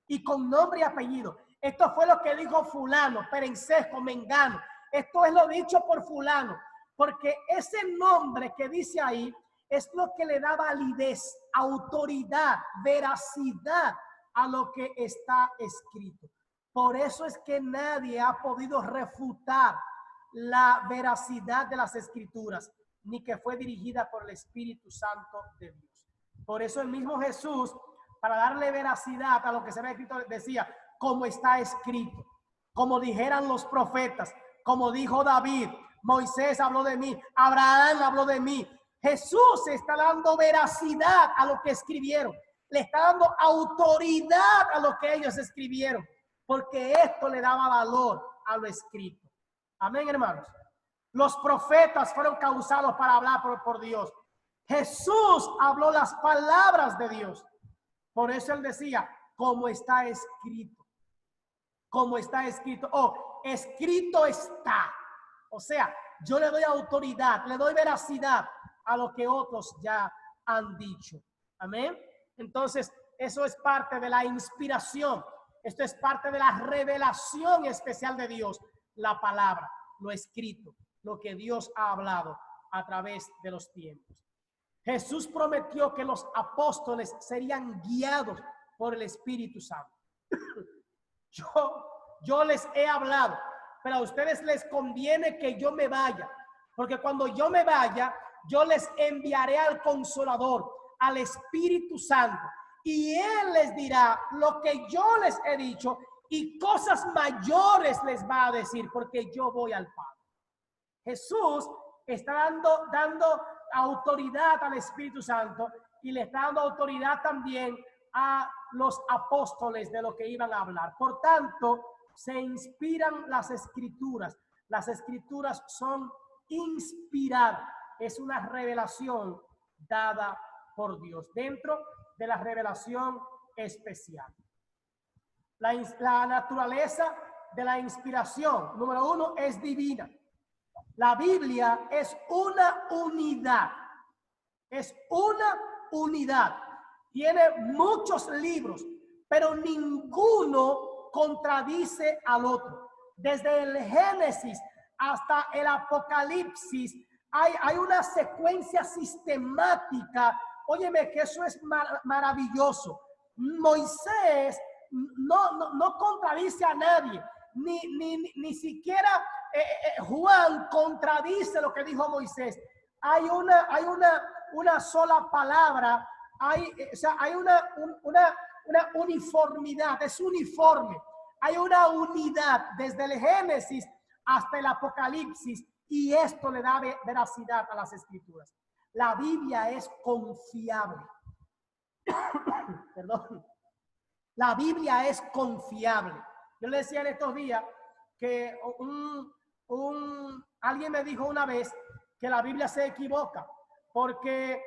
y con nombre y apellido. Esto fue lo que dijo fulano, perencejo, mengano. Esto es lo dicho por fulano. Porque ese nombre que dice ahí es lo que le da validez, autoridad, veracidad a lo que está escrito. Por eso es que nadie ha podido refutar la veracidad de las escrituras, ni que fue dirigida por el Espíritu Santo de Dios. Por eso el mismo Jesús, para darle veracidad a lo que se había escrito, decía, como está escrito, como dijeran los profetas, como dijo David, Moisés habló de mí, Abraham habló de mí. Jesús está dando veracidad a lo que escribieron, le está dando autoridad a lo que ellos escribieron, porque esto le daba valor a lo escrito. Amén, hermanos. Los profetas fueron causados para hablar por Dios. Jesús habló las palabras de Dios. Por eso él decía, como está escrito. Como está escrito. Oh, escrito está. O sea, yo le doy autoridad, le doy veracidad a lo que otros ya han dicho. Amén. Entonces, eso es parte de la inspiración. Esto es parte de la revelación especial de Dios. La palabra, lo escrito, lo que Dios ha hablado a través de los tiempos. Jesús prometió que los apóstoles serían guiados por el Espíritu Santo. Yo les he hablado, pero a ustedes les conviene que yo me vaya, porque cuando yo me vaya, yo les enviaré al Consolador, al Espíritu Santo, y Él les dirá lo que yo les he dicho y cosas mayores les va a decir, porque yo voy al Padre. Jesús está dando autoridad al Espíritu Santo y le está dando autoridad también a los apóstoles de lo que iban a hablar. Por tanto, se inspiran las escrituras. Las escrituras son inspiradas. Es una revelación dada por Dios dentro de la revelación especial. La naturaleza de la inspiración, número uno, es divina. La Biblia es una unidad. Es una unidad. Tiene muchos libros, pero ninguno contradice al otro. Desde el Génesis hasta el Apocalipsis hay una secuencia sistemática. Óyeme, que eso es maravilloso. Moisés no contradice a nadie, ni siquiera Juan contradice lo que dijo Moisés. Hay una sola palabra, hay una uniformidad, es uniforme. Hay una unidad desde el Génesis hasta el Apocalipsis, y esto le da veracidad a las escrituras. La Biblia es confiable. Perdón. La Biblia es confiable. Yo le decía en estos días que alguien me dijo una vez que la Biblia se equivoca, porque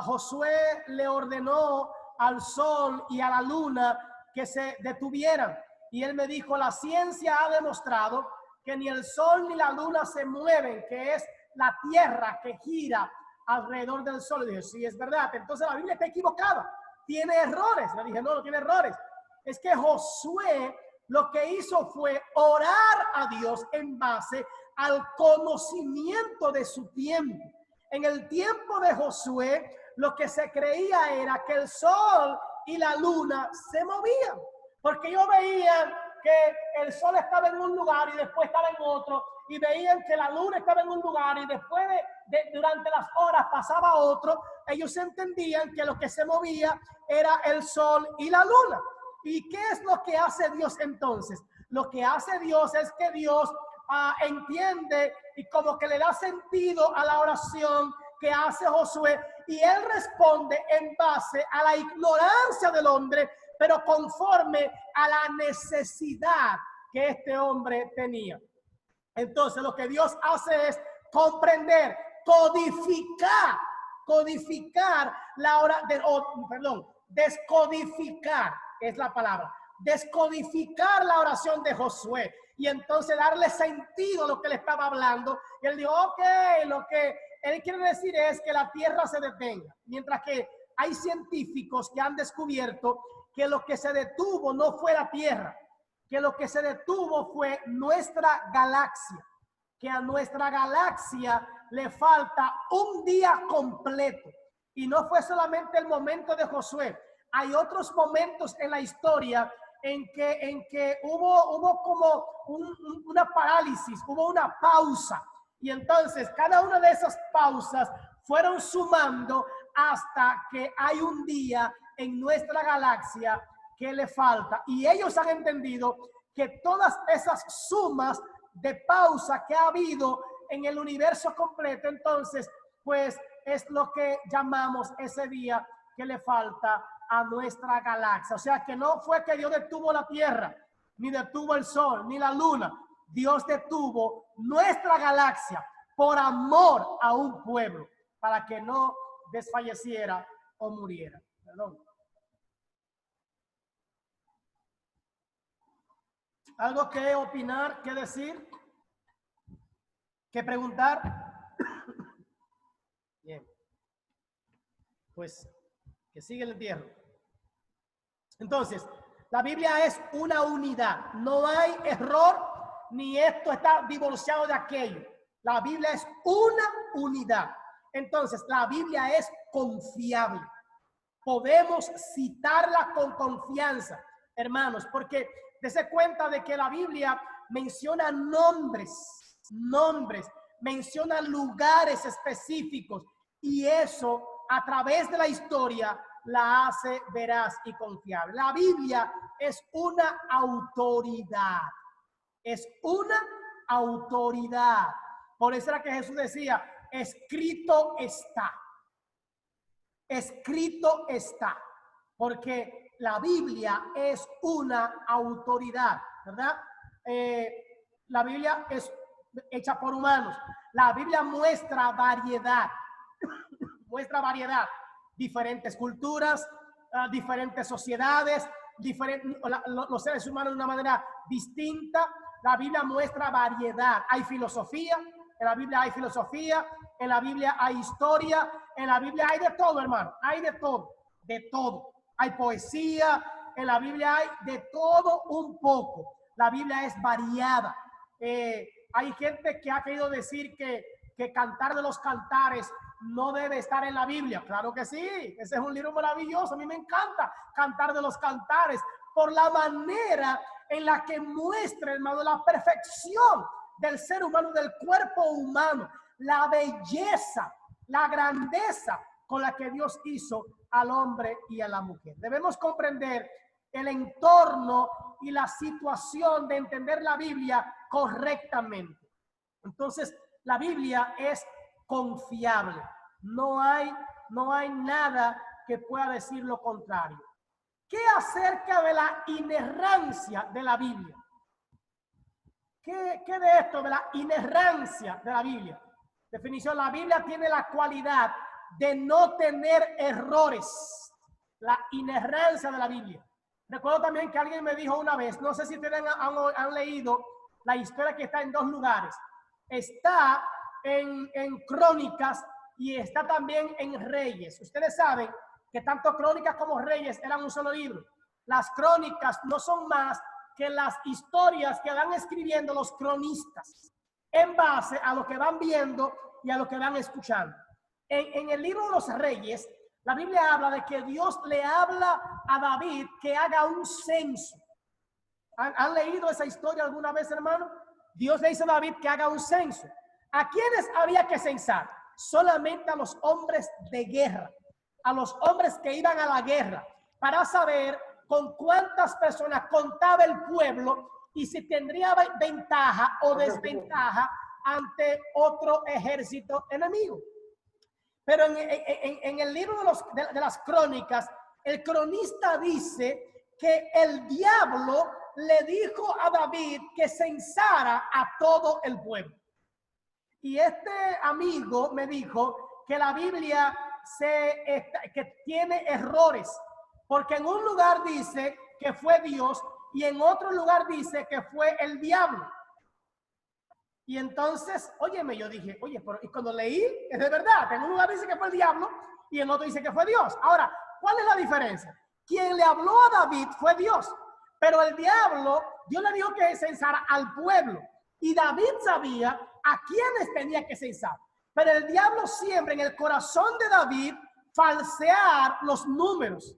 Josué le ordenó al sol y a la luna que se detuvieran. Y él me dijo, la ciencia ha demostrado que ni el sol ni la luna se mueven, que es la tierra que gira alrededor del sol. Y dije, sí, es verdad. Entonces la Biblia está equivocada, tiene errores. Le dije, no, no tiene errores. Es que Josué lo que hizo fue orar a Dios en base al conocimiento de su tiempo. En el tiempo de Josué, lo que se creía era que el sol y la luna se movían, porque ellos veían que el sol estaba en un lugar y después estaba en otro, y veían que la luna estaba en un lugar y después durante las horas pasaba otro. Ellos entendían que lo que se movía era el sol y la luna. ¿Y qué es lo que hace Dios entonces? Lo que hace Dios es que Dios entiende y como que le da sentido a la oración que hace Josué, y él responde en base a la ignorancia del hombre, pero conforme a la necesidad que este hombre tenía. Entonces lo que Dios hace es comprender, codificar la hora de, descodificar es la palabra, descodificar la oración de Josué y entonces darle sentido a lo que le estaba hablando. Y él dijo, ok, lo que él quiere decir es que la tierra se detenga, mientras que hay científicos que han descubierto que lo que se detuvo no fue la tierra, que lo que se detuvo fue nuestra galaxia, que a nuestra galaxia le falta un día completo. Y no fue solamente el momento de Josué, hay otros momentos en la historia en que hubo como una parálisis, hubo una pausa. Y entonces cada una de esas pausas fueron sumando hasta que hay un día en nuestra galaxia que le falta. Y ellos han entendido que todas esas sumas de pausa que ha habido en el universo completo, entonces, pues es lo que llamamos ese día que le falta a nuestra galaxia. O sea que no fue que Dios detuvo la tierra, ni detuvo el sol, ni la luna. Dios detuvo nuestra galaxia por amor a un pueblo, para que no desfalleciera o muriera. Perdón. ¿Algo que opinar, que decir, que preguntar? Bien. Pues que sigue el entierro. Entonces, la Biblia es una unidad. No hay error, ni esto está divorciado de aquello. La Biblia es una unidad. Entonces, la Biblia es confiable. Podemos citarla con confianza, hermanos, porque dése cuenta de que la Biblia menciona nombres, menciona lugares específicos, y eso a través de la historia la hace veraz y confiable. La Biblia es una autoridad, es una autoridad. Por eso era que Jesús decía, escrito está. Escrito está, porque la Biblia es una autoridad, ¿verdad? La Biblia es hecha por humanos. La Biblia muestra variedad, diferentes culturas, diferentes sociedades, los seres humanos de una manera distinta. La Biblia muestra variedad. Hay filosofía, en la Biblia hay filosofía, en la Biblia hay historia, en la Biblia hay de todo, hermano, hay de todo, de todo. Hay poesía, en la Biblia hay de todo un poco. La Biblia es variada. Hay gente que ha querido decir que Cantar de los Cantares no debe estar en la Biblia. Claro que sí, ese es un libro maravilloso. A mí me encanta Cantar de los Cantares por la manera en la que muestra, hermano, la perfección del ser humano, del cuerpo humano, la belleza, la grandeza con la que Dios hizo al hombre y a la mujer. Debemos comprender el entorno y la situación de entender la Biblia correctamente. Entonces, la Biblia es confiable. No hay nada que pueda decir lo contrario. ¿Qué acerca de la inerrancia de la Biblia? ¿Qué de esto de la inerrancia de la Biblia? Definición, la Biblia tiene la cualidad de no tener errores. La inerrancia de la Biblia. Recuerdo también que alguien me dijo una vez, no sé si ustedes han leído la historia que está en 2 lugares. Está en Crónicas y está también en Reyes. Ustedes saben que tanto Crónicas como Reyes eran un solo libro. Las Crónicas no son más que las historias que van escribiendo los cronistas en base a lo que van viendo y a lo que van escuchando. En el libro de los Reyes, la Biblia habla de que Dios le habla a David que haga un censo. ¿Han leído esa historia alguna vez, hermano? Dios le dice a David que haga un censo. ¿A quiénes había que censar? Solamente a los hombres de guerra, a los hombres que iban a la guerra, para saber con cuántas personas contaba el pueblo y si tendría ventaja o desventaja ante otro ejército enemigo. Pero en el libro de las Crónicas, el cronista dice que el diablo le dijo a David que censara a todo el pueblo. Y este amigo me dijo que la Biblia que tiene errores, porque en un lugar dice que fue Dios y en otro lugar dice que fue el diablo. Y entonces, óyeme, yo dije, oye, pero y cuando leí, es de verdad, en un lugar dice que fue el diablo y en otro dice que fue Dios. Ahora, ¿cuál es la diferencia? Quien le habló a David fue Dios, pero el diablo, Dios le dijo que censara al pueblo y David sabía a quiénes tenía que censar. Pero el diablo siempre en el corazón de David falsear los números.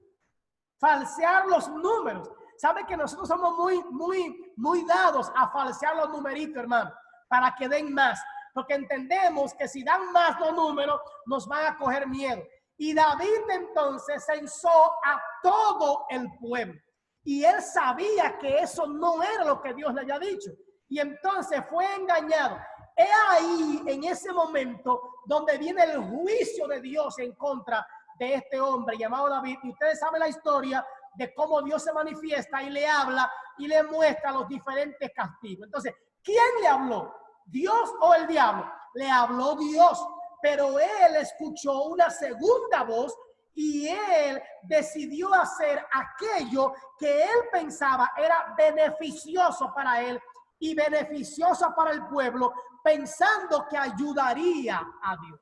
Falsear los números. ¿Sabe que nosotros somos muy dados a falsear los numeritos, hermano? Para que den más, porque entendemos que si dan más los números, nos van a coger miedo. Y David entonces censó a todo el pueblo. Y él sabía que eso no era lo que Dios le había dicho. Y entonces fue engañado. Es ahí, en ese momento, donde viene el juicio de Dios en contra de este hombre llamado David. Y ustedes saben la historia de cómo Dios se manifiesta y le habla y le muestra los diferentes castigos. Entonces, ¿quién le habló? ¿Dios o el diablo? Le habló Dios, pero él escuchó una segunda voz y él decidió hacer aquello que él pensaba era beneficioso para él y beneficioso para el pueblo, pensando que ayudaría a Dios.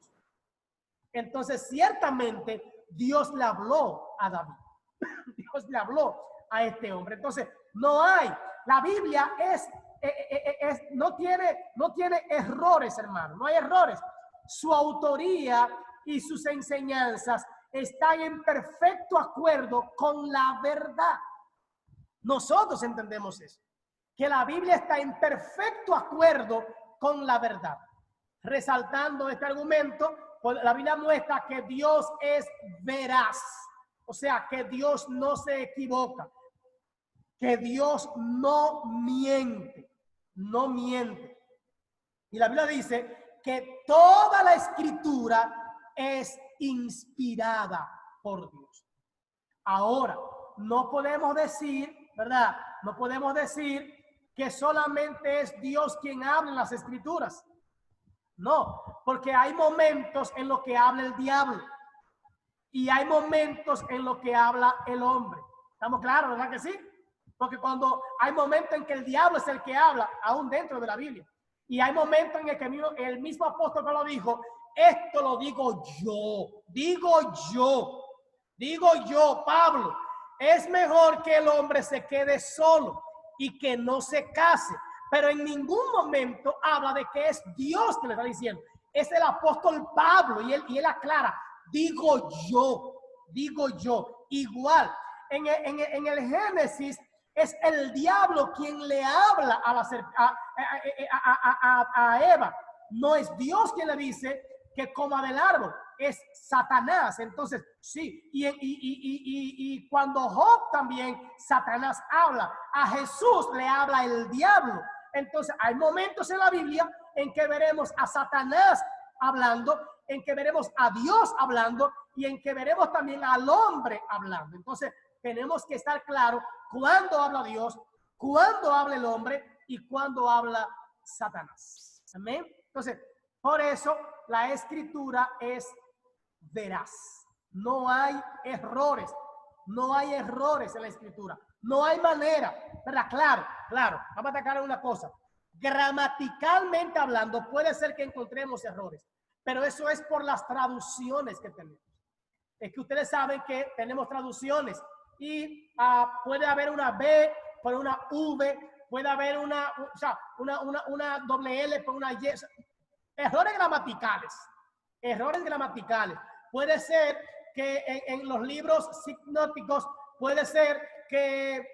Entonces, ciertamente, Dios le habló a David. Dios le habló a este hombre. Entonces, no hay, la Biblia no tiene errores, hermano, no hay errores. Su autoría y sus enseñanzas están en perfecto acuerdo con la verdad. Nosotros entendemos eso, que la Biblia está en perfecto acuerdo con la verdad. Resaltando este argumento, pues la Biblia muestra que Dios es veraz, o sea, que Dios no se equivoca, que Dios no miente, no miente. Y la Biblia dice que toda la escritura es inspirada por Dios. Ahora, no podemos decir, ¿verdad? No podemos decir que solamente es Dios quien habla en las escrituras. No, porque hay momentos en los que habla el diablo y hay momentos en los que habla el hombre. ¿Estamos claros, verdad que sí? Porque cuando hay momentos en que el diablo es el que habla, aún dentro de la Biblia, y hay momentos en el que el mismo apóstol Pablo dijo, esto lo digo yo, Pablo, es mejor que el hombre se quede solo y que no se case. Pero en ningún momento habla de que es Dios que le está diciendo. Es el apóstol Pablo y él aclara, digo yo. Igual, en el Génesis es el diablo quien le habla a Eva. No es Dios quien le dice que coma del árbol, es Satanás. Entonces, sí, y cuando Job también, Satanás habla. A Jesús le habla el diablo. Entonces, hay momentos en la Biblia en que veremos a Satanás hablando, en que veremos a Dios hablando y en que veremos también al hombre hablando. Entonces, tenemos que estar claros cuándo habla Dios, cuándo habla el hombre y cuándo habla Satanás. Amén. Entonces, Por eso la escritura es veraz. No hay errores. No hay errores en la escritura. No hay manera. ¿Verdad? Claro, claro. Vamos a aclarar una cosa. Gramaticalmente hablando, puede ser que encontremos errores. Pero eso es por las traducciones que tenemos. Es que ustedes saben que tenemos traducciones. Y puede haber una B por una V. Puede haber una doble L por una Y. Errores gramaticales. Errores gramaticales. Puede ser que en los libros sinópticos, puede ser que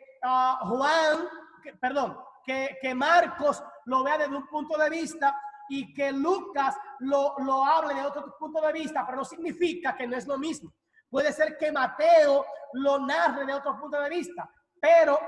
que Marcos lo vea desde un punto de vista y que Lucas lo hable de otro punto de vista, pero no significa que no es lo mismo. Puede ser que Mateo lo narre de otro punto de vista, pero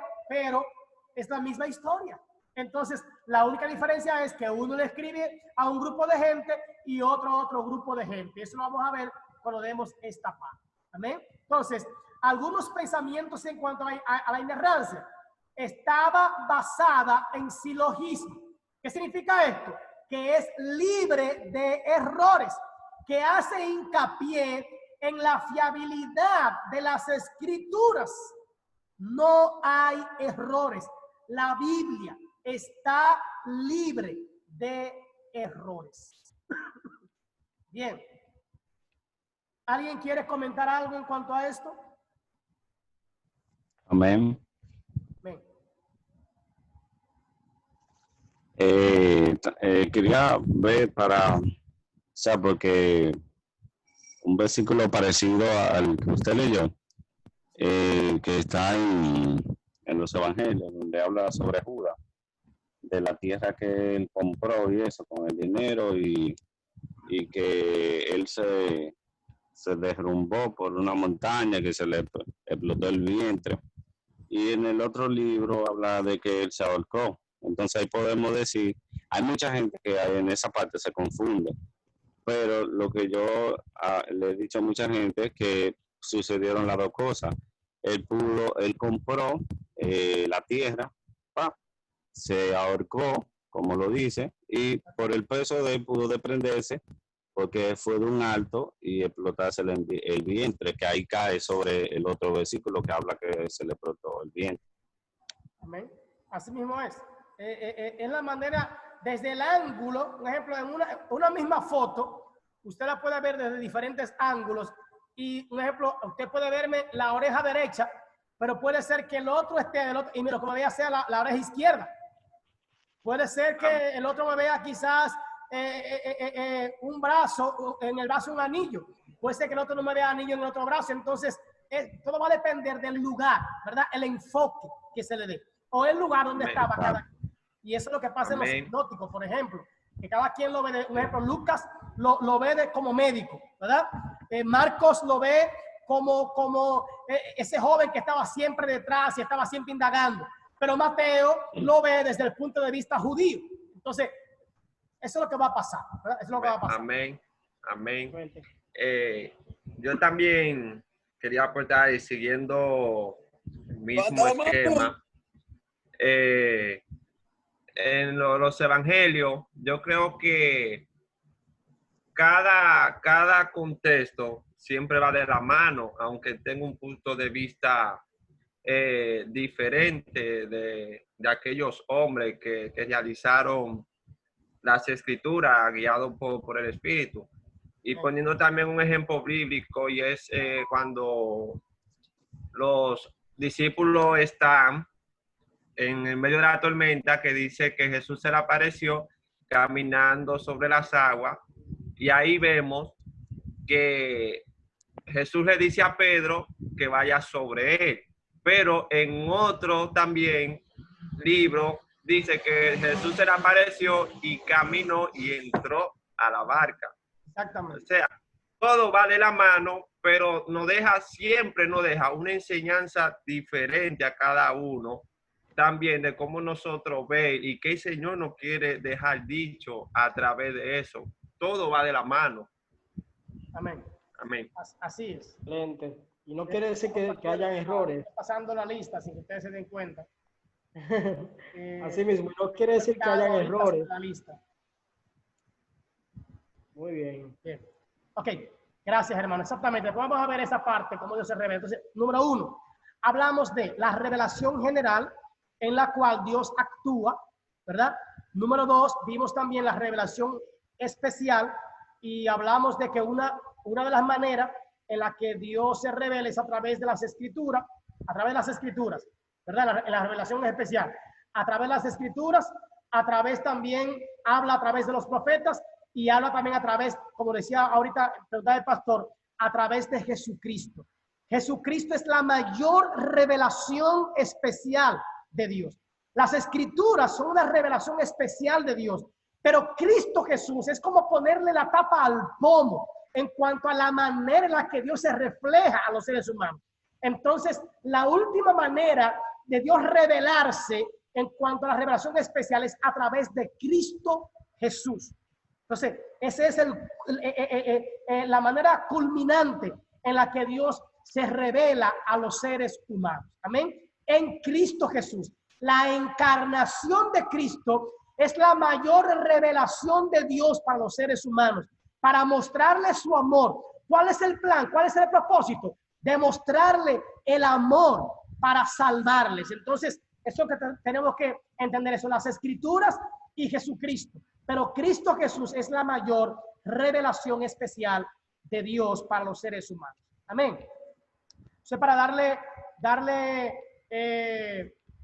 es la misma historia. Entonces, la única diferencia es que uno le escribe a un grupo de gente y otro a otro grupo de gente. Eso lo vamos a ver cuando demos esta parte. ¿Amén? Entonces, algunos pensamientos en cuanto a la inerrancia. Estaba basada en silogismo. ¿Qué significa esto? Que es libre de errores, que hace hincapié en la fiabilidad de las escrituras. No hay errores. La Biblia está libre de errores. Bien. ¿Alguien quiere comentar algo en cuanto a esto? Amén. Amén. Quería ver porque un versículo parecido al que usted leyó, que está en los evangelios, donde habla sobre Judas, de la tierra que él compró y eso, con el dinero, y que él se derrumbó por una montaña, que se le explotó el vientre. Y en el otro libro habla de que él se ahorcó. Entonces ahí podemos decir, hay mucha gente que en esa parte se confunde, pero lo que yo le he dicho a mucha gente es que sucedieron las dos cosas. Él compró la tierra, se ahorcó, como lo dice, y por el peso de él pudo desprenderse, porque fue de un alto y explotarse el vientre, que ahí cae sobre el otro versículo que habla que se le explotó el vientre. Amén. Así mismo es. Es la manera, desde el ángulo, por ejemplo, en una misma foto, usted la puede ver desde diferentes ángulos. Y, por ejemplo, usted puede verme la oreja derecha, pero puede ser que el otro esté del otro, y mira, como veía sea la oreja izquierda. Puede ser que el otro me vea quizás un brazo, en el brazo un anillo. Puede ser que el otro no me vea anillo en el otro brazo. Entonces, todo va a depender del lugar, ¿verdad? El enfoque que se le dé. O el lugar donde estaba cada quien. Y eso es lo que pasa en los sinópticos, por ejemplo. Que cada quien lo ve, por ejemplo, Lucas lo ve como médico, ¿verdad? Marcos lo ve como ese joven que estaba siempre detrás y estaba siempre indagando. Pero Mateo lo ve desde el punto de vista judío. Entonces, eso es lo que va a pasar, ¿verdad? Eso es lo que va a pasar. Amén. Amén. Yo también quería aportar, y siguiendo el mismo esquema, en los evangelios, yo creo que cada contexto siempre va de la mano, aunque tenga un punto de vista diferente de aquellos hombres que realizaron las escrituras guiados por el Espíritu. Y poniendo también un ejemplo bíblico, y es cuando los discípulos están en el medio de la tormenta, que dice que Jesús se le apareció caminando sobre las aguas, y ahí vemos que Jesús le dice a Pedro que vaya sobre él. Pero en otro también libro dice que Jesús se le apareció y caminó y entró a la barca. Exactamente. O sea, todo va de la mano, pero siempre nos deja una enseñanza diferente a cada uno, también de cómo nosotros vemos y qué el Señor nos quiere dejar dicho a través de eso. Todo va de la mano. Amén. Amén. Así es. Excelente. Y no quiere decir que hayan errores. Estoy pasando la lista sin que ustedes se den cuenta. Así mismo, no quiere decir que hayan errores. La lista. Muy bien. Bien. Ok, gracias, hermano. Exactamente. Pues vamos a ver esa parte, cómo Dios se revela. Entonces, número 1, hablamos de la revelación general en la cual Dios actúa, ¿verdad? Número 2, vimos también la revelación especial y hablamos de que una de las maneras en la que Dios se revela es a través de las escrituras, ¿verdad? La revelación especial. A través de las escrituras, a través también, habla a través de los profetas y habla también a través, como decía ahorita el pastor, a través de Jesucristo. Jesucristo es la mayor revelación especial de Dios. Las escrituras son una revelación especial de Dios, pero Cristo Jesús es como ponerle la tapa al pomo en cuanto a la manera en la que Dios se refleja a los seres humanos. Entonces, la última manera de Dios revelarse en cuanto a la revelación especial es a través de Cristo Jesús. Entonces, esa es la manera culminante en la que Dios se revela a los seres humanos. Amén. En Cristo Jesús. La encarnación de Cristo es la mayor revelación de Dios para los seres humanos, para mostrarle su amor. ¿Cuál es el plan? ¿Cuál es el propósito? Demostrarle el amor para salvarles. Entonces, eso que tenemos que entender son las escrituras y Jesucristo. Pero Cristo Jesús es la mayor revelación especial de Dios para los seres humanos. Amén. Entonces, para darle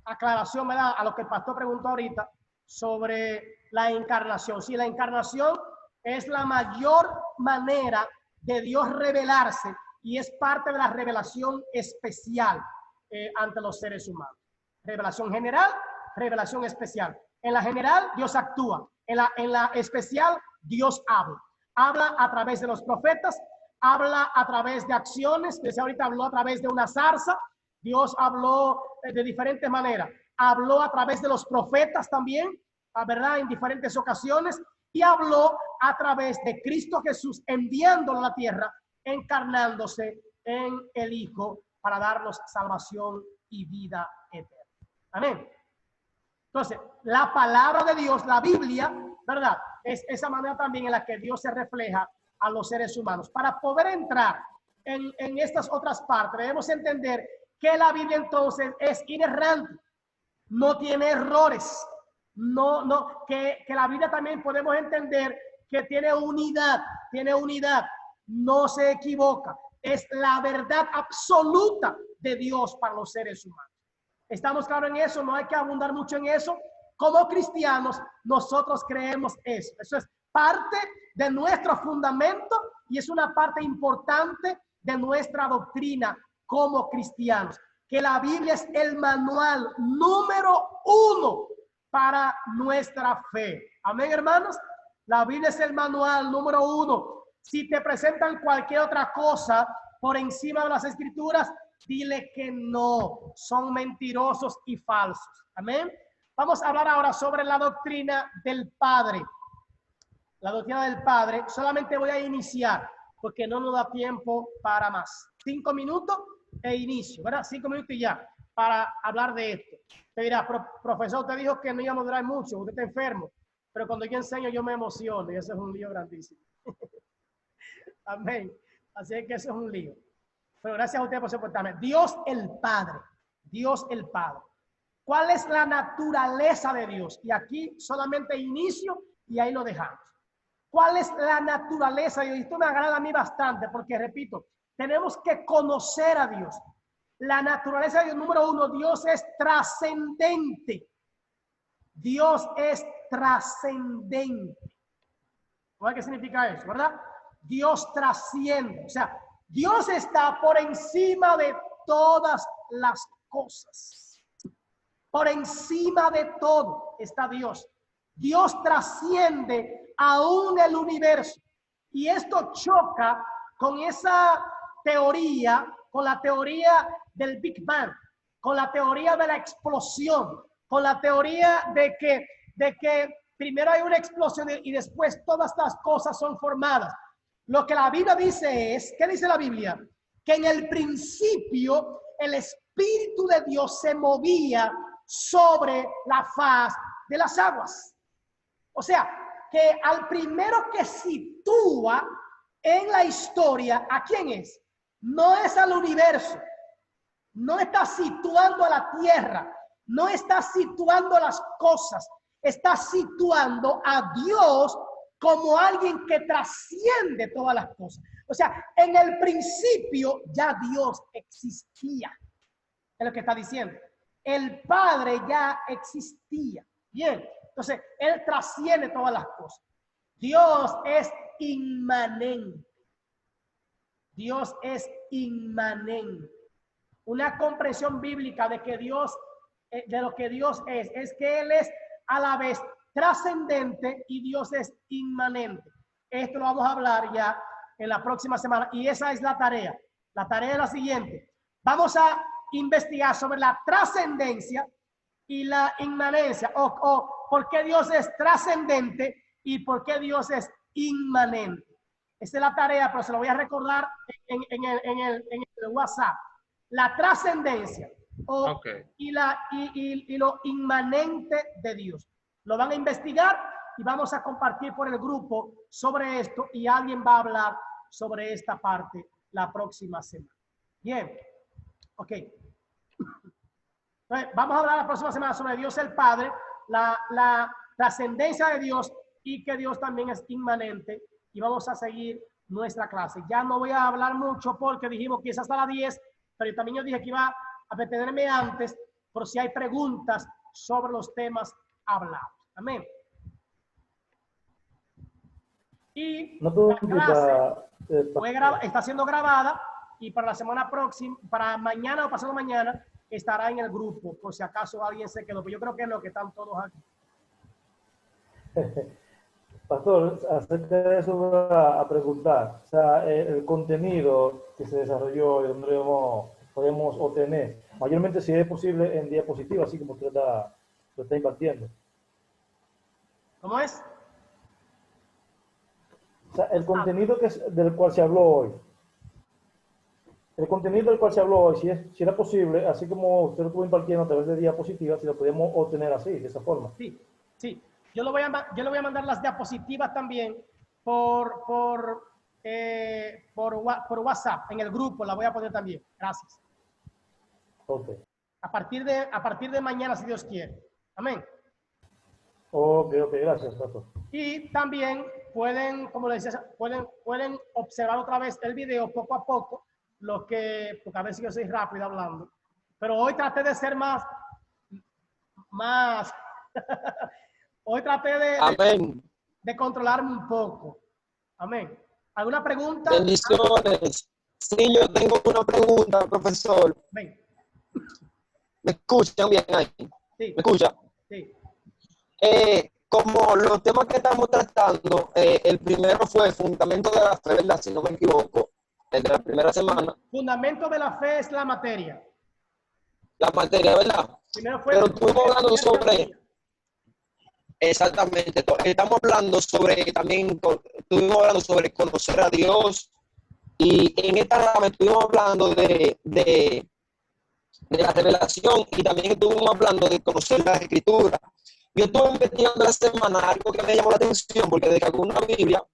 aclaración, ¿verdad?, a lo que el pastor preguntó ahorita sobre la encarnación. Sí, la encarnación es la mayor manera de Dios revelarse y es parte de la revelación especial ante los seres humanos. Revelación general, revelación especial. En la general, Dios actúa. En la especial, Dios habla. Habla a través de los profetas, habla a través de acciones. Desde ahorita habló a través de una zarza. Dios habló de diferentes maneras. Habló a través de los profetas también, ¿verdad?, en diferentes ocasiones. Y habló a través de Cristo Jesús, enviándolo a la tierra, encarnándose en el Hijo para darnos salvación y vida eterna. Amén. Entonces, la palabra de Dios, la Biblia, ¿verdad?, es esa manera también en la que Dios se refleja a los seres humanos. Para poder entrar en estas otras partes, debemos entender que la Biblia entonces es inerrante, no tiene errores, que la Biblia también podemos entender que tiene unidad, no se equivoca, es la verdad absoluta de Dios para los seres humanos. ¿Estamos claros en eso? No hay que abundar mucho en eso. Como cristianos, nosotros creemos eso. Eso es parte de nuestro fundamento y es una parte importante de nuestra doctrina como cristianos. Que la Biblia es el manual número 1 para nuestra fe. Amén, hermanos. La Biblia es el manual número 1. Si te presentan cualquier otra cosa por encima de las escrituras, dile que no, son mentirosos y falsos. Amén. Vamos a hablar ahora sobre la doctrina del Padre. La doctrina del Padre, solamente voy a iniciar porque no nos da tiempo para más. 5 minutos e inicio, ¿verdad? 5 minutos y ya, para hablar de esto. Te dirá, profesor, usted dijo que no íbamos a durar mucho, usted está enfermo, pero cuando yo enseño yo me emociono y eso es un lío grandísimo. Amén. Así es que eso es un lío. Pero gracias a usted por soportarme. Dios el Padre. Dios el Padre. ¿Cuál es la naturaleza de Dios? Y aquí solamente inicio y ahí lo dejamos. ¿Cuál es la naturaleza de Dios? Esto me agrada a mí bastante porque, repito, tenemos que conocer a Dios. La naturaleza de Dios, número 1, Dios es trascendente. Dios es trascendente. ¿Qué significa eso, verdad? Dios trasciende. O sea, Dios está por encima de todas las cosas. Por encima de todo está Dios. Dios trasciende aún el universo. Y esto choca con esa teoría, con la teoría del Big Bang, con la teoría de la explosión, con la teoría de que primero hay una explosión y después todas las cosas son formadas. Lo que la Biblia dice es, ¿qué dice la Biblia? Que en el principio el Espíritu de Dios se movía sobre la faz de las aguas. O sea, que al primero que sitúa en la historia, ¿a quién es? No es al universo, no está situando a la tierra, no está situando las cosas, está situando a Dios como alguien que trasciende todas las cosas. O sea, en el principio ya Dios existía, es lo que está diciendo. El Padre ya existía. Bien, entonces Él trasciende todas las cosas. Dios es inmanente. Dios es inmanente. Una comprensión bíblica de que Dios, de lo que Dios es que Él es a la vez trascendente y Dios es inmanente. Esto lo vamos a hablar ya en la próxima semana y esa es la tarea. La tarea es la siguiente. Vamos a investigar sobre la trascendencia y la inmanencia o por qué Dios es trascendente y por qué Dios es inmanente. Esa es la tarea, pero se lo voy a recordar en el WhatsApp. La trascendencia y lo inmanente de Dios. Lo van a investigar y vamos a compartir por el grupo sobre esto y alguien va a hablar sobre esta parte la próxima semana. Bien, ok. Entonces, vamos a hablar la próxima semana sobre Dios el Padre, la trascendencia de Dios y que Dios también es inmanente y vamos a seguir nuestra clase. Ya no voy a hablar mucho porque dijimos que es hasta las 10, pero también yo dije que iba a detenerme antes por si hay preguntas sobre los temas hablados. Amén. Y la clase está siendo grabada y para la semana próxima, para mañana o pasado mañana, estará en el grupo, por si acaso alguien se quedó. Pero yo creo que no, que están todos aquí. Pastor, acerca de eso voy a preguntar. O sea, el contenido que se desarrolló y donde podemos obtener, mayormente si es posible en diapositiva, así como usted lo está impartiendo. ¿Cómo es? O sea, el contenido del cual se habló hoy. El contenido del cual se habló hoy, si era posible, así como usted lo estuvo impartiendo a través de diapositivas, si lo podíamos obtener así, de esa forma. Sí, sí. Yo le voy a mandar las diapositivas también por WhatsApp, en el grupo, la voy a poner también. Gracias. Ok. A partir de mañana, si Dios quiere. Amén. Ok, gracias, pastor. Y también pueden, como les decía, pueden observar otra vez el video poco a poco, porque a veces yo soy rápido hablando. Pero hoy traté de ser más hoy traté de controlarme un poco. Amén. ¿Alguna pregunta? Bendiciones. Sí, yo tengo una pregunta, profesor. Ven. ¿Me escuchan bien ahí? Sí. ¿Me escuchan? Sí. Como los temas que estamos tratando, el primero fue fundamento de la fe, ¿verdad? Si no me equivoco, el de la primera semana. Fundamento de la fe es la materia. La materia, ¿verdad? Primero fue pero estuvimos hablando sobre... Exactamente. Estamos hablando sobre, también estuvimos hablando sobre conocer a Dios y en esta rama estuvimos hablando de la revelación y también estuvimos hablando de conocer las escrituras. Yo estuve investigando la semana algo que me llamó la atención porque descargué una Biblia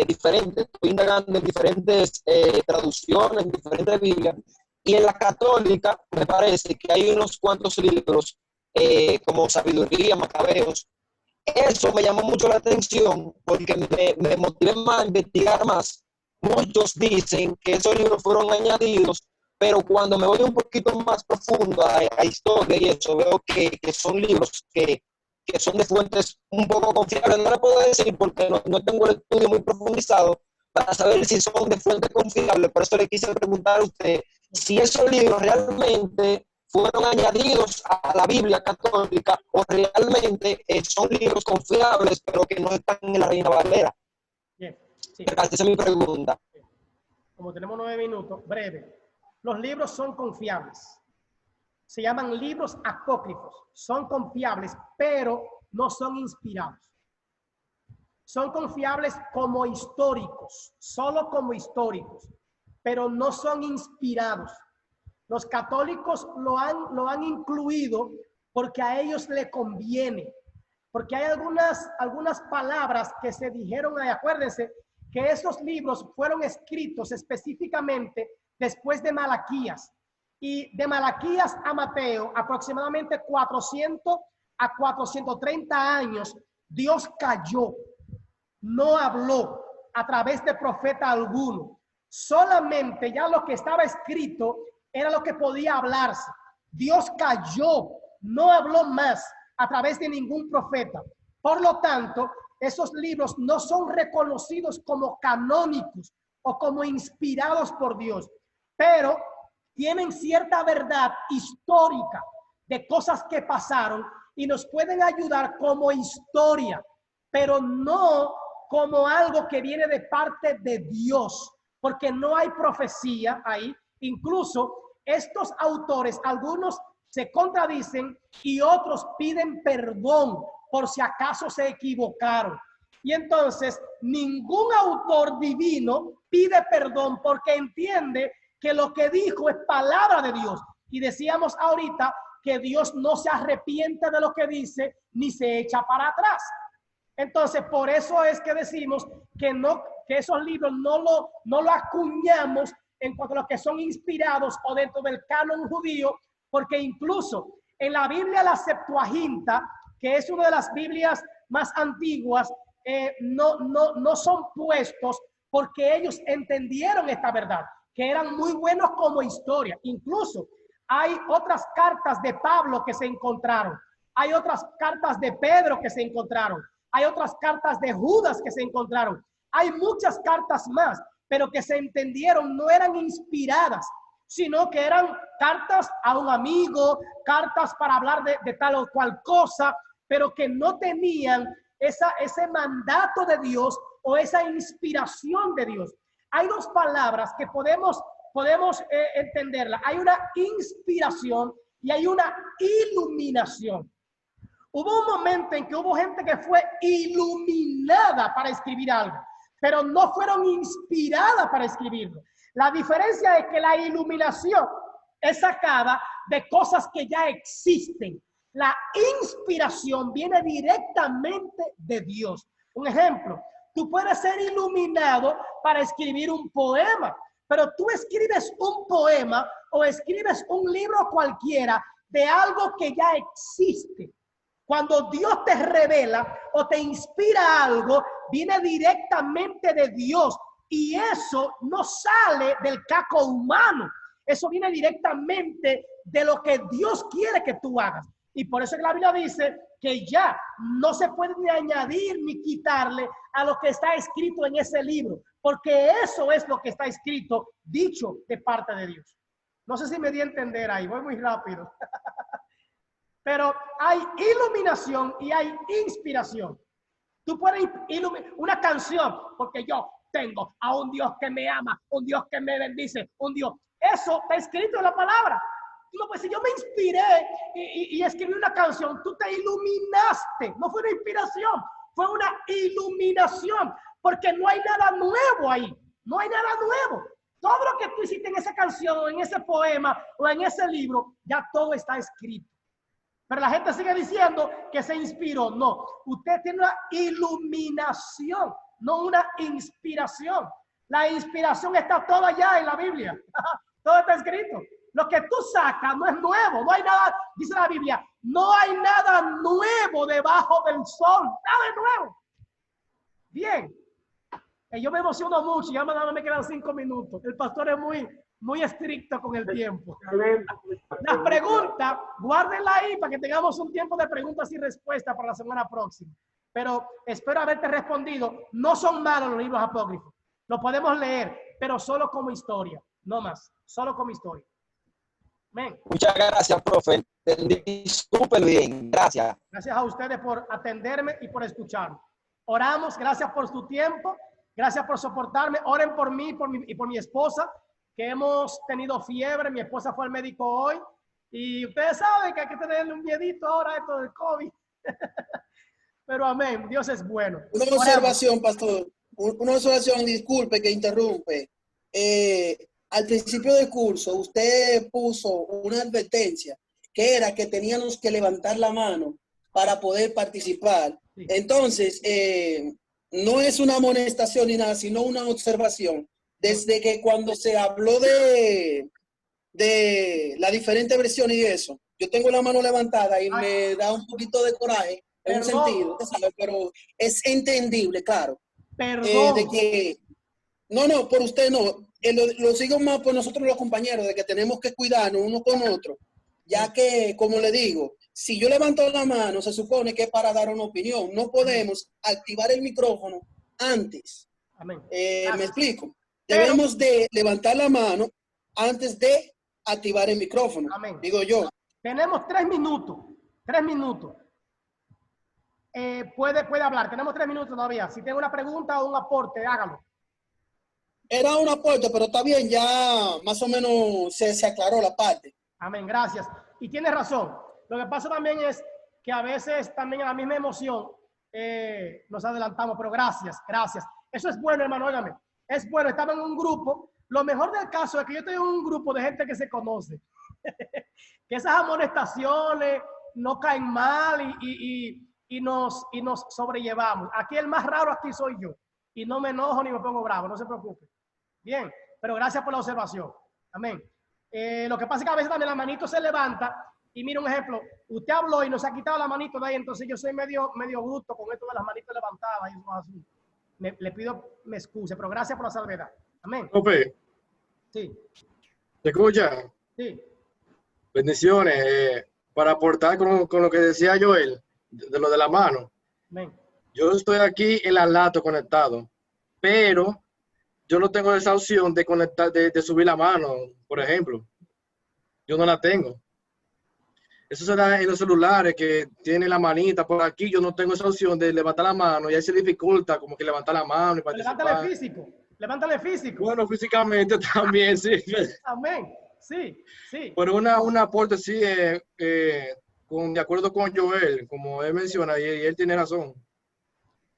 diferente, estoy indagando en diferentes traducciones, en diferentes Biblias y en la católica me parece que hay unos cuantos libros como Sabiduría, Macabeos. Eso me llamó mucho la atención porque me motivé más a investigar más. Muchos dicen que esos libros fueron añadidos, pero cuando me voy un poquito más profundo a historia y eso, veo que son libros que son de fuentes un poco confiables. No le puedo decir porque no tengo el estudio muy profundizado para saber si son de fuentes confiables. Por eso le quise preguntar a usted si esos libros realmente fueron añadidos a la Biblia católica o realmente son libros confiables, pero que no están en la Reina Valera. Bien, sí. Esa es mi pregunta. Como tenemos 9 minutos, breve. Los libros son confiables. Se llaman libros apócrifos. Son confiables, pero no son inspirados. Son confiables como históricos, solo como históricos, pero no son inspirados. Los católicos lo han incluido porque a ellos le conviene. porque hay algunas palabras que se dijeron ahí. Acuérdense que esos libros fueron escritos específicamente después de Malaquías. Y de Malaquías a Mateo, aproximadamente 400 a 430 años, Dios calló, no habló a través de profeta alguno. Solamente ya lo que estaba escrito era lo que podía hablarse. Dios calló, no habló más a través de ningún profeta. Por lo tanto, esos libros no son reconocidos como canónicos o como inspirados por Dios, pero tienen cierta verdad histórica de cosas que pasaron y nos pueden ayudar como historia, pero no como algo que viene de parte de Dios, porque no hay profecía ahí. Incluso estos autores, algunos se contradicen y otros piden perdón por si acaso se equivocaron. Y entonces ningún autor divino pide perdón porque entiende que lo que dijo es palabra de Dios. Y decíamos ahorita que Dios no se arrepiente de lo que dice ni se echa para atrás. Entonces, por eso es que decimos que esos libros no lo acuñamos en cuanto a los que son inspirados o dentro del canon judío, porque incluso en la Biblia, la Septuaginta, que es una de las Biblias más antiguas, no son puestos porque ellos entendieron esta verdad, que eran muy buenos como historia. Incluso hay otras cartas de Pablo que se encontraron, hay otras cartas de Pedro que se encontraron, hay otras cartas de Judas que se encontraron, hay muchas cartas más, pero que se entendieron, no eran inspiradas, sino que eran cartas a un amigo, cartas para hablar de tal o cual cosa, pero que no tenían ese mandato de Dios o esa inspiración de Dios. Hay dos palabras que podemos entenderla. Hay una inspiración y hay una iluminación. Hubo un momento en que hubo gente que fue iluminada para escribir algo, pero no fueron inspiradas para escribirlo. La diferencia es que la iluminación es sacada de cosas que ya existen. La inspiración viene directamente de Dios. Un ejemplo, tú puedes ser iluminado para escribir un poema, pero tú escribes un poema o escribes un libro cualquiera de algo que ya existe. Cuando Dios te revela o te inspira algo, viene directamente de Dios y eso no sale del caco humano. Eso viene directamente de lo que Dios quiere que tú hagas. Y por eso que la Biblia dice que ya no se puede ni añadir ni quitarle a lo que está escrito en ese libro, porque eso es lo que está escrito, dicho de parte de Dios. No sé si me di a entender ahí, voy muy rápido. Pero hay iluminación y hay inspiración. Tú puedes iluminar una canción porque yo tengo a un Dios que me ama, un Dios que me bendice, un Dios. Eso está escrito en la palabra. No, pues si yo me inspiré y escribí una canción, tú te iluminaste. No fue una inspiración, fue una iluminación, porque no hay nada nuevo ahí. No hay nada nuevo. Todo lo que tú hiciste en esa canción, en ese poema o en ese libro, ya todo está escrito. Pero la gente sigue diciendo que se inspiró. No, usted tiene una iluminación, no una inspiración. La inspiración está toda ya en la Biblia. Todo está escrito. Lo que tú sacas no es nuevo, no hay nada, dice la Biblia, no hay nada nuevo debajo del sol, nada nuevo. Bien, yo me emociono mucho, ya me quedan 5 minutos. El pastor es muy estricto con el tiempo. Las preguntas, guárdenla ahí para que tengamos un tiempo de preguntas y respuestas para la semana próxima. Pero espero haberte respondido. No son malos los libros apócrifos, los podemos leer, pero solo como historia, no más, solo como historia. Amén. Muchas gracias, profe. Entendí súper bien. Gracias. Gracias a ustedes por atenderme y por escucharme. Oramos. Gracias por su tiempo. Gracias por soportarme. Oren por mí y por mi esposa, que hemos tenido fiebre. Mi esposa fue al médico hoy. Y ustedes saben que hay que tenerle un miedito ahora a esto del COVID. Pero amén. Dios es bueno. Una observación, pastor. Una observación, disculpe que interrumpe. Al principio del curso, usted puso una advertencia que era que teníamos que levantar la mano para poder participar. Entonces, no es una amonestación ni nada, sino una observación. Desde que cuando se habló de la diferente versión y eso, yo tengo la mano levantada y me da un poquito de coraje en un sentido, ¿sabes? Pero es entendible, claro. De que, no, por usted no, lo sigo más por nosotros los compañeros, de que tenemos que cuidarnos uno con otro, ya que, como le digo, si yo levanto la mano, se supone que es para dar una opinión. No podemos activar el micrófono antes. Amén. Me explico. Debemos de levantar la mano antes de activar el micrófono. Amén. Digo yo. Tenemos 3 minutos. 3 minutos. Puede hablar. Tenemos 3 minutos todavía. Si tiene una pregunta o un aporte, hágalo. Era un aporte, pero está bien, ya más o menos se aclaró la parte. Amén, gracias. Y tiene razón. Lo que pasa también es que a veces también en la misma emoción nos adelantamos, pero gracias. Eso es bueno, hermano, óigame. Es bueno, estaba en un grupo. Lo mejor del caso es que yo estoy en un grupo de gente que se conoce. Que esas amonestaciones no caen mal y nos sobrellevamos. Aquí el más raro aquí soy yo. Y no me enojo ni me pongo bravo, no se preocupe. Bien, pero gracias por la observación. Amén. Lo que pasa es que a veces también la manito se levanta. Y mira un ejemplo, usted habló y nos ha quitado la manito de ahí, entonces yo soy medio bruto con esto de las manitos levantadas y eso así. Le pido me excuse, pero gracias por la salvedad. Amén. Profe. Sí. ¿Te escucha? Sí. Bendiciones. Para aportar con lo que decía Joel, de lo de la mano. Amén. Yo estoy aquí en la lato conectado, pero yo no tengo esa opción de conectar, de subir la mano, por ejemplo. Yo no la tengo. Eso se da en los celulares que tiene la manita por aquí. Yo no tengo esa opción de levantar la mano y ahí se dificulta como que levantar la mano y participar. Levántale físico. Bueno, físicamente también, sí. Amén. Sí. Pero un aporte sí, de acuerdo con Joel, como él menciona, y él tiene razón.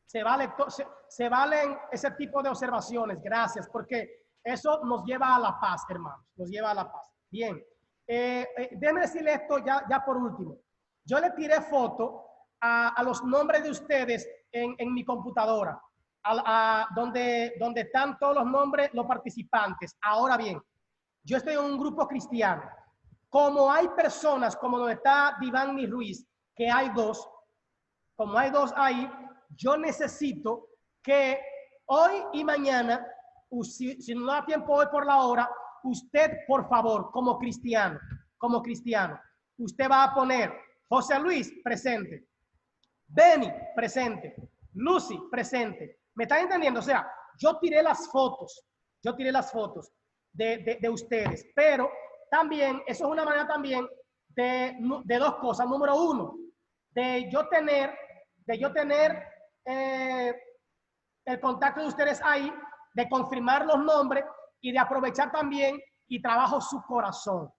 Se valen ese tipo de observaciones, gracias, porque eso nos lleva a la paz, hermanos, nos lleva a la paz. Bien. Déjenme decirle esto ya por último. Yo le tiré foto a los nombres de ustedes en mi computadora, donde están todos los nombres, los participantes. Ahora bien, yo estoy en un grupo cristiano. Como hay personas, como donde está Divani Ruiz, que hay 2, como hay 2 ahí, yo necesito que hoy y mañana, si no da tiempo hoy por la hora, usted, por favor, como cristiano, usted va a poner José Luis, presente. Benny, presente. Lucy, presente. ¿Me están entendiendo? O sea, yo tiré las fotos de ustedes, pero también, eso es una manera también de 2 cosas. Número 1, de yo tener el contacto de ustedes ahí, de confirmar los nombres, y de aprovechar también y trabajo su corazón.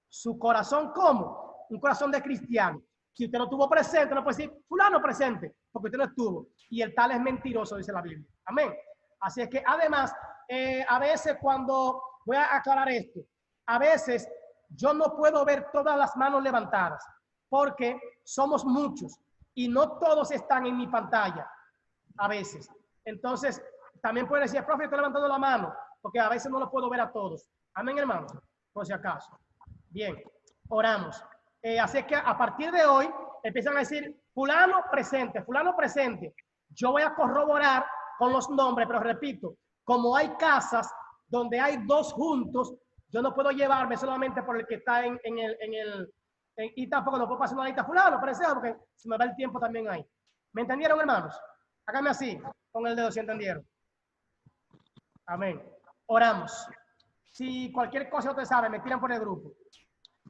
¿Su corazón cómo? Un corazón de cristiano. Si usted no estuvo presente, no puede decir, fulano presente, porque usted no estuvo. Y el tal es mentiroso, dice la Biblia. Amén. Así es que además, a veces cuando, voy a aclarar esto, a veces yo no puedo ver todas las manos levantadas, porque somos muchos y no todos están en mi pantalla, a veces. Entonces, también puede decir, profe, estoy levantando la mano, porque a veces no lo puedo ver a todos. Amén, hermano, por si acaso. Bien, oramos. Así que a partir de hoy empiezan a decir, fulano presente, fulano presente. Yo voy a corroborar con los nombres, pero repito, como hay casas donde hay 2 juntos, yo no puedo llevarme solamente por el que está y tampoco lo puedo pasar una lista fulano presente, porque se me va el tiempo también ahí. ¿Me entendieron, hermanos? Háganme así, con el dedo, si entendieron. Amén. Oramos. Si cualquier cosa usted sabe, me tiran por el grupo.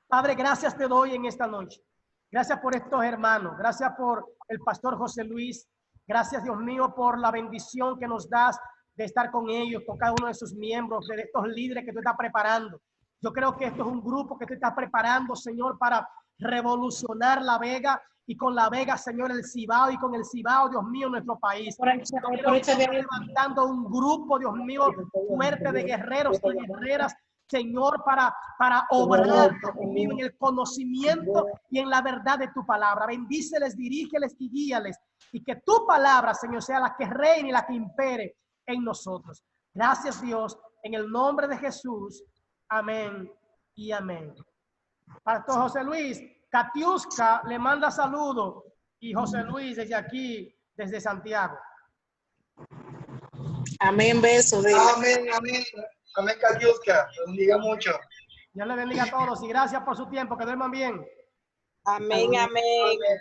Padre, gracias te doy en esta noche. Gracias por estos hermanos. Gracias por el pastor José Luis. Gracias, Dios mío, por la bendición que nos das de estar con ellos, con cada uno de sus miembros, de estos líderes que tú estás preparando. Yo creo que esto es un grupo que tú estás preparando, Señor, para revolucionar La Vega, y con La Vega, Señor, el Cibao, y con el Cibao, Dios mío, nuestro país. Levantando un grupo, Dios mío, fuerte de guerreros y guerreras Señor, para obrar conmigo en el conocimiento y en la verdad de tu palabra. Bendíceles, dirígeles y guíales. Y que tu palabra, Señor, sea la que reine y la que impere en nosotros. Gracias, Dios, en el nombre de Jesús. Amén y amén. Pastor José Luis, Katiuska le manda saludos. Y José Luis desde aquí, desde Santiago. Amén, beso. De... Amén, amén. Amén, Katiuska. Bendiga mucho. Dios le bendiga a todos y gracias por su tiempo. Que duerman bien. Amén, amén.